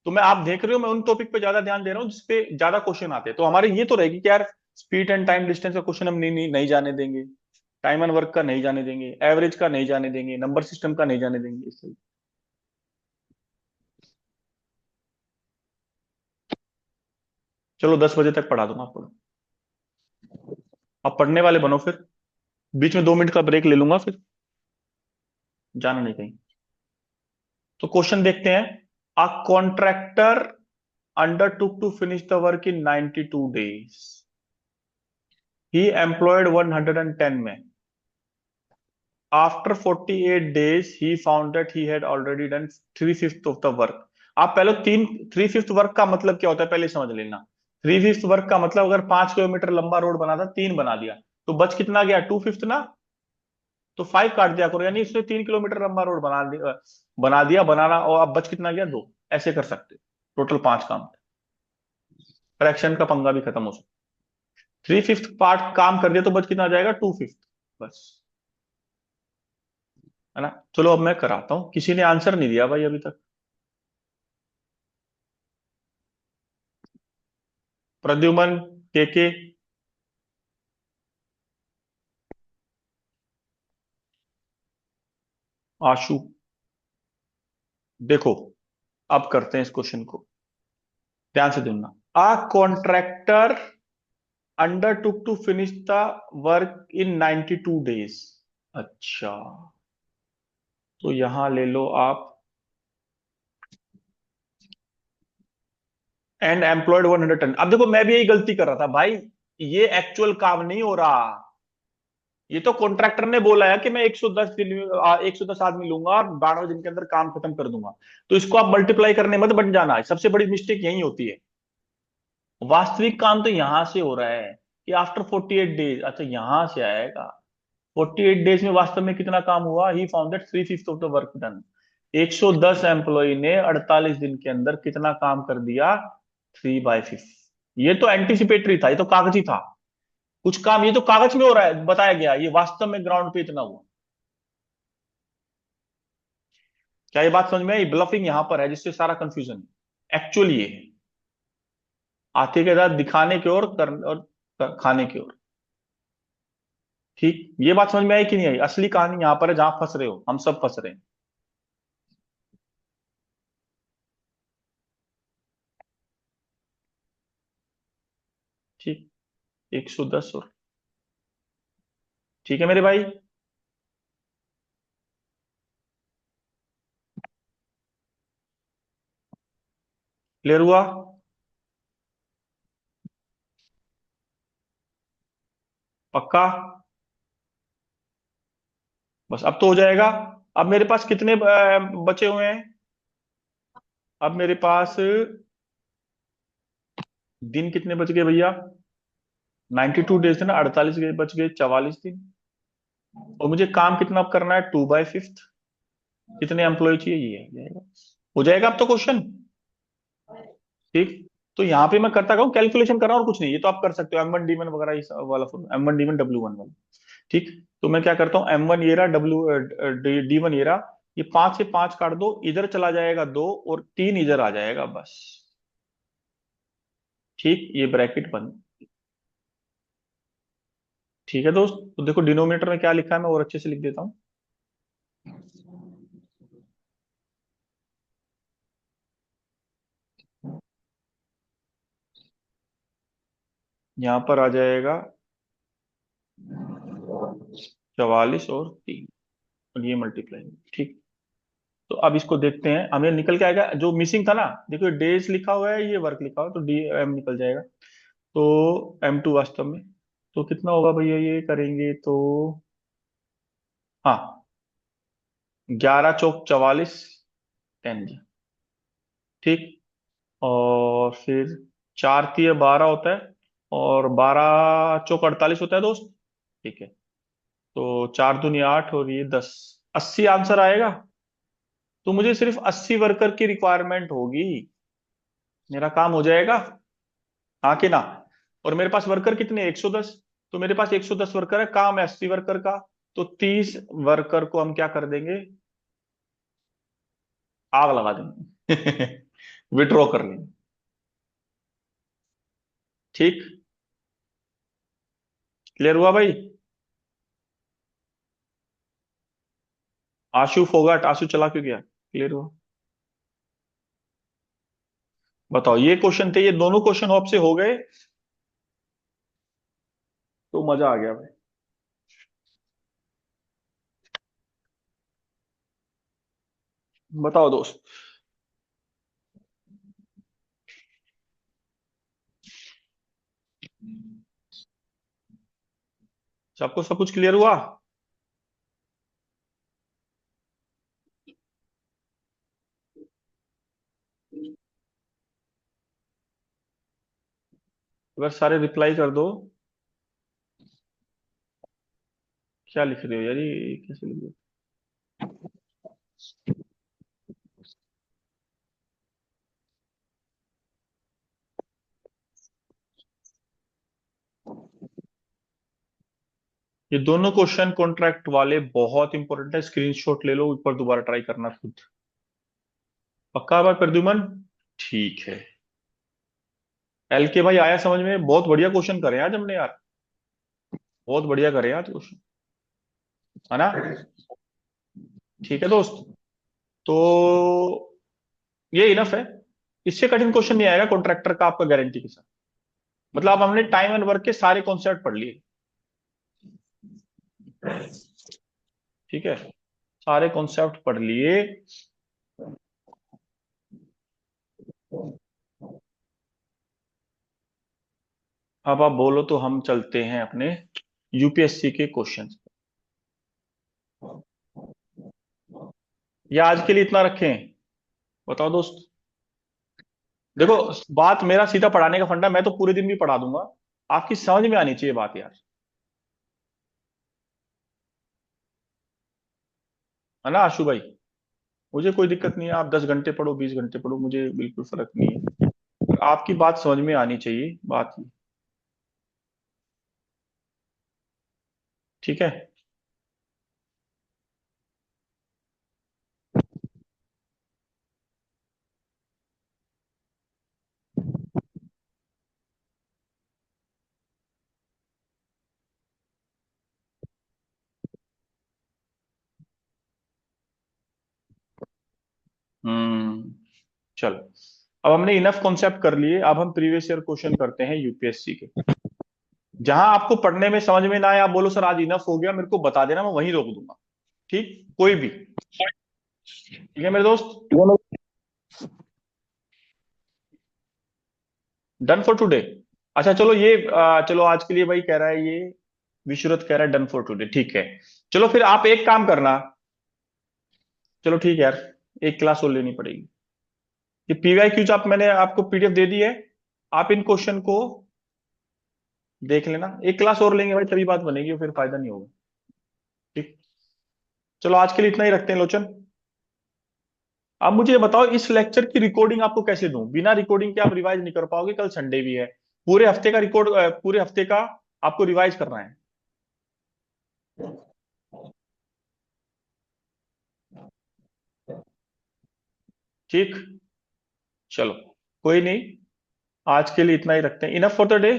तो मैं, आप देख रहे हो, मैं उन टॉपिक पे ज्यादा ध्यान दे रहा हूँ जिसपे ज्यादा क्वेश्चन आते हैं। तो हमारे ये तो रहेगी कि यार स्पीड एंड टाइम डिस्टेंस का क्वेश्चन हम नहीं जाने देंगे, टाइम एंड वर्क का नहीं जाने देंगे, एवरेज का नहीं जाने देंगे, नंबर सिस्टम का नहीं जाने देंगे, इसलिए। चलो 10 बजे तक पढ़ा दूंगा आपको। आप पढ़ने वाले बनो फिर। बीच में 2 मिनट का ब्रेक ले लूंगा फिर। जाना नहीं कहीं। तो क्वेश्चन देखते हैं। A contractor undertook to finish the work in 92 days. He employed 110 men. After 48 days he found that he had already done 3/5 of the work। आप पहले 3/5 वर्क का मतलब क्या होता है पहले समझ लेना। 3/5 वर्क का मतलब अगर 5 किलोमीटर लंबा रोड बना था, 3 बना दिया, तो बच कितना गया? 2/5 ना। तो 5 काट दिया करो, यानी उसने 3 किलोमीटर लंबा रोड बना दिया बनाना, और अब बच कितना गया? 2। ऐसे कर सकते। टोटल 5 काम। फ्रैक्शन का पंगा भी खत्म हो सकता। 3/5 पार्ट काम कर दिया तो बच कितना आ जाएगा? 2/5। बस। है ना। चलो अब मैं कराता हूं, किसी ने आंसर नहीं दिया भाई अभी तक। प्रद्युमन, के, आशु। देखो, अब करते हैं इस क्वेश्चन को, ध्यान से सुनना। A contractor undertook to finish the work in 92 days. अच्छा, तो यहां ले लो आप, एंड एम्प्लॉयड 110। अब देखो मैं भी यही गलती कर रहा था भाई, ये एक्चुअल काम नहीं हो रहा। ये तो कॉन्ट्रैक्टर ने बोला है कि मैं 110 दिन, 110 आदमी लूंगा और 12 दिन के अंदर काम खत्म कर दूंगा। तो इसको आप मल्टीप्लाई करने मत बन जाना, सबसे बड़ी मिस्टेक यही होती है। वास्तविक काम तो यहां से हो रहा है कि आफ्टर 48 डेज। अच्छा, यहां से आएगा। 48 डेज में वास्तव में कितना काम हुआ? He found that 3/5 of the work done. 110 employ ने 48 दिन के अंदर कितना काम कर दिया? 3/5। ये तो एंटिसिपेटरी था, ये तो कागजी था। कुछ काम ये तो कागज में हो रहा है, बताया गया, ये वास्तव में ग्राउंड पे इतना हुआ। क्या ये बात समझ में आई? ब्लफिंग यहां पर है जिससे सारा कंफ्यूजन है। एक्चुअली ये है हाथी के दांत दिखाने की ओर और खाने की ओर। ठीक, ये बात समझ में आई कि नहीं आई? असली कहानी यहां पर है जहां फंस रहे हो, हम सब फंस रहे हैं। ठीक। 110 और, ठीक है मेरे भाई। क्लियर हुआ? पक्का? बस अब तो हो जाएगा। अब मेरे पास कितने बचे हुए हैं? अब मेरे पास दिन कितने बच गए भैया? 92 डेज थे ना, 48 गए, बच गए 44 दिन। और मुझे काम कितना अब करना है? 2/5। कितने एम्प्लॉय चाहिए? ये आ जाएगा। हो जाएगा अब तो क्वेश्चन। ठीक। तो यहाँ पे मैं करता हूँ कैलकुलेशन कर रहा हूँ और कुछ नहीं, ये तो आप कर सकते हो, M1 D1 वगैरह इस वाला, M1 D1 W1 वाला। ठीक। तो मैं क्या करता हूँ, M1 ये रहा, D1 ये रहा। ये 5 से 5 काट दो, इधर चला जाएगा 2 और 3 इधर आ जाएगा बस। ठीक, ये ब्रैकेट बंद। ठीक है दोस्त, तो देखो डिनोमिनेटर में क्या लिखा है, मैं और अच्छे से लिख देता हूँ। यहाँ पर आ जाएगा 44 और 3, और ये मल्टीप्लाई। ठीक। तो अब इसको देखते हैं, हमें निकल के आएगा जो मिसिंग था ना। देखो डेज लिखा हुआ है, ये वर्क लिखा हुआ है, तो DM निकल जाएगा। तो M2 वास्तव में, तो कितना होगा भैया? ये करेंगे तो, हाँ, 11 चौक 44, 10 जी। ठीक। और फिर 4 तिये 12 होता है, और 12 चौक 48 होता है दोस्त। ठीक है। तो 4 दूनी 8 और ये 10, 80 आंसर आएगा। तो मुझे सिर्फ 80 वर्कर की रिक्वायरमेंट होगी, मेरा काम हो जाएगा। हाँ कि ना? और मेरे पास वर्कर कितने, 110। तो मेरे पास 110 वर्कर है, काम है 80 वर्कर का। तो 30 वर्कर को हम क्या कर देंगे, आग लगा देंगे। विड्रॉ कर लेंगे। ठीक, क्लियर हुआ भाई? आशु फोगाट, आशु चला क्यों गया? क्लियर हुआ? बताओ, ये क्वेश्चन थे, ये दोनों क्वेश्चन आपसे हो गए तो मजा आ गया भाई। बताओ दोस्त। सबको सब कुछ क्लियर हुआ? अगर सारे रिप्लाई कर दो। क्या लिख रहे हो यार, ये कैसे लिख रहे हो? ये दोनों क्वेश्चन कॉन्ट्रैक्ट वाले बहुत इंपॉर्टेंट है, स्क्रीनशॉट ले लो, ऊपर दोबारा ट्राई करना खुद। पक्का बात प्रद्युमन? ठीक है। एल के भाई आया समझ में? बहुत बढ़िया क्वेश्चन करे आज हमने यार, बहुत बढ़िया करे आज क्वेश्चन, है ना? ठीक है दोस्त। तो ये इनफ है, इससे कठिन क्वेश्चन नहीं आएगा कॉन्ट्रैक्टर का, आपका गारंटी के साथ। मतलब अब हमने टाइम एंड वर्क के सारे कॉन्सेप्ट पढ़ लिए। ठीक है, सारे कॉन्सेप्ट पढ़ लिए। अब आप बोलो तो हम चलते हैं अपने यूपीएससी के क्वेश्चन। या आज के लिए इतना रखें? बताओ दोस्त। देखो, बात मेरा सीधा पढ़ाने का फंडा, मैं तो पूरे दिन भी पढ़ा दूंगा, आपकी समझ में आनी चाहिए बात यार, है ना आशु भाई? मुझे कोई दिक्कत नहीं है, आप 10 घंटे पढ़ो, 20 घंटे पढ़ो, मुझे बिल्कुल फर्क नहीं है, आपकी बात समझ में आनी चाहिए बात ये। ठीक है। हम्म, चलो। अब हमने इनफ कॉन्सेप्ट कर लिए, अब हम प्रीवियस ईयर क्वेश्चन करते हैं यूपीएससी के। जहां आपको पढ़ने में समझ में ना आए, आप बोलो सर आज इनफ हो गया, मेरे को बता देना, मैं वहीं रोक दूंगा। ठीक, कोई भी। ठीक है मेरे दोस्त? Done for today. अच्छा चलो, ये चलो आज के लिए भाई कह रहा है ये, विश्वरत कह रहा है डन फॉर टुडे, ठीक है। चलो फिर आप एक काम करना, चलो ठीक है यार, एक क्लास और लेनी पड़ेगी। ये पीवाई क्यूज आप, मैंने आपको पीडीएफ दे दी है, आप इन क्वेश्चन को देख लेना, एक क्लास और लेंगे भाई तभी बात बनेगी, और फिर फायदा नहीं होगा। ठीक, चलो आज के लिए इतना ही रखते हैं लोचन। अब मुझे ये बताओ, इस लेक्चर की रिकॉर्डिंग आपको कैसे दूं? बिना रिकॉर्डिंग के आप रिवाइज नहीं कर पाओगे, कल संडे भी है, पूरे हफ्ते का रिकॉर्ड, पूरे हफ्ते का आपको रिवाइज करना है। ठीक, चलो, कोई नहीं, आज के लिए इतना ही रखते हैं, इनफ फॉर द डे।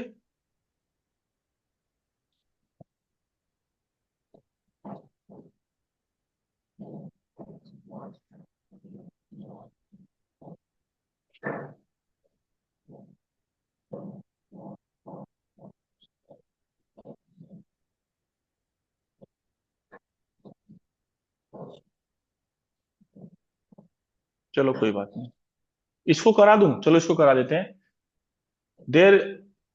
चलो कोई बात नहीं, इसको करा दूं, चलो इसको करा देते हैं। There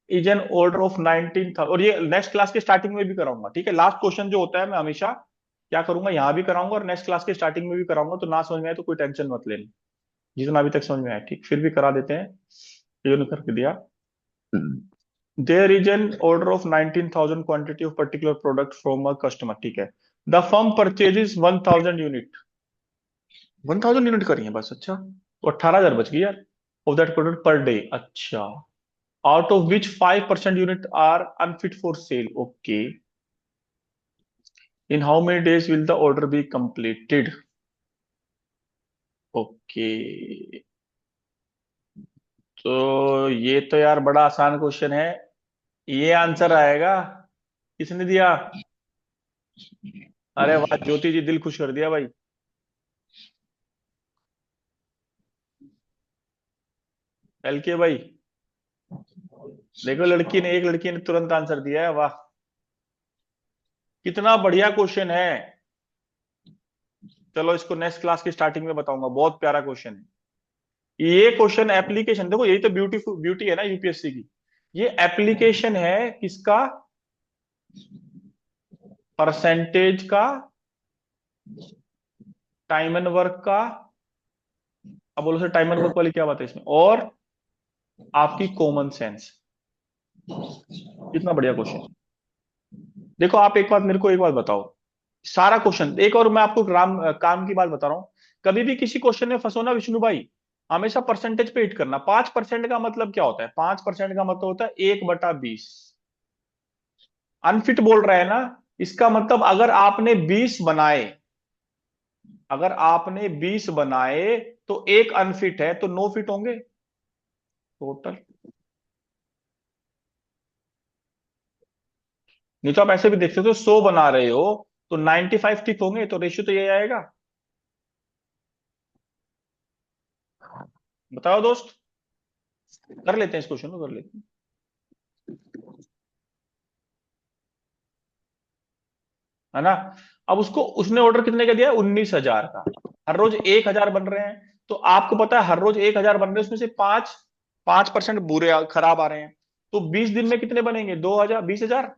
is an order of 19 था, और ये नेक्स्ट क्लास के स्टार्टिंग में भी कराऊंगा, ठीक है? लास्ट क्वेश्चन जो होता है मैं हमेशा क्या करूंगा, यहां भी कराऊंगा और नेक्स्ट क्लास के स्टार्टिंग में भी कराऊंगा, तो ना समझ में आए तो कोई टेंशन मत लेना, जितना अभी तक समझ में आया, ठीक, फिर भी करा देते हैं, ये नहीं करके दिया। There is an order of 19,000 quantity of particular product from a customer, ठीक है। The firm purchases 1,000 unit, 1,000 unit करी है बस, अच्छा, तो 18,000 बच गई यार, of that product per day, अच्छा। Out of which 5% unit are unfit for sale. Okay, in how many days will the order be completed. Okay, तो ये तो यार बड़ा आसान क्वेश्चन है। ये आंसर आएगा। किसने दिया? अरे वाह ज्योति जी, दिल खुश कर दिया भाई। एल के भाई, देखो एक लड़की ने तुरंत आंसर दिया है, वाह। कितना बढ़िया क्वेश्चन है। चलो इसको नेक्स्ट क्लास की स्टार्टिंग में बताऊंगा, बहुत प्यारा क्वेश्चन है ये। क्वेश्चन एप्लीकेशन देखो, यही तो ब्यूटीफुल ब्यूटी है ना यूपीएससी की। ये एप्लीकेशन है किसका? परसेंटेज का, टाइम एंड वर्क का। अब बोलो सर, टाइम एंड वर्क वाली क्या बात है इसमें, और आपकी कॉमन सेंस। कितना बढ़िया क्वेश्चन। देखो आप एक बात मेरे को एक बात बताओ, सारा क्वेश्चन एक, और मैं आपको काम की बात बता रहा हूं। कभी भी किसी क्वेश्चन में फंसो ना विष्णु भाई, हमेशा परसेंटेज पे हिट करना। 5% का मतलब क्या होता है? 5% का मतलब होता है 1/20। अनफिट बोल रहा है ना, इसका मतलब अगर आपने 20 बनाए तो एक अनफिट है, तो 9 फिट होंगे टोटल। नहीं तो आप ऐसे भी देख सकते हो, 100 बना रहे हो तो 95 ठीक होंगे, तो रेशियो तो ये आएगा। बताओ दोस्त, कर लेते हैं इस क्वेश्चन को, कर लेते हैं। है ना? अब उसको उसने ऑर्डर कितने का दिया? 19,000 का। हर रोज 1,000 बन रहे हैं, तो आपको पता है हर रोज 1,000 बन रहे हैं, उसमें से 5% बुरे खराब आ रहे हैं। तो 20 दिन में कितने बनेंगे? 2,000, 20,000।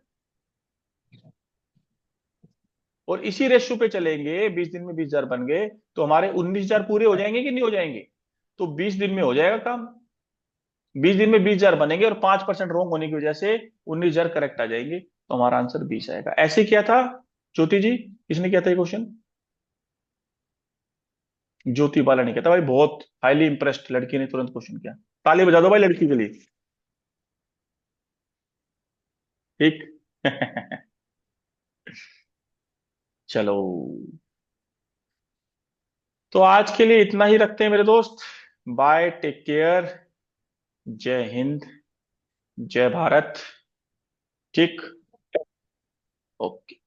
और इसी रेशियो पे चलेंगे, 20 दिन में 20,000 बन गए, तो हमारे 19,000 पूरे हो जाएंगे कि नहीं हो जाएंगे? तो 20 दिन में हो जाएगा काम। 20 दिन में 20,000 बनेंगे, और 5% रॉन्ग होने की वजह से 19,000 करेक्ट आ जाएंगे, तो हमारा आंसर 20 आएगा। ऐसे किया था ज्योति जी, किसने किया था ये क्वेश्चन? ज्योति बाला ने किया था भाई, बहुत हाईली इंप्रेस्ड लड़की ने तुरंत क्वेश्चन किया। ताली बजा दो भाई लड़की के लिए। ठीक। चलो, तो आज के लिए इतना ही रखते हैं मेरे दोस्त। Bye, take care. जय हिंद, जय भारत। ठीक। ओके।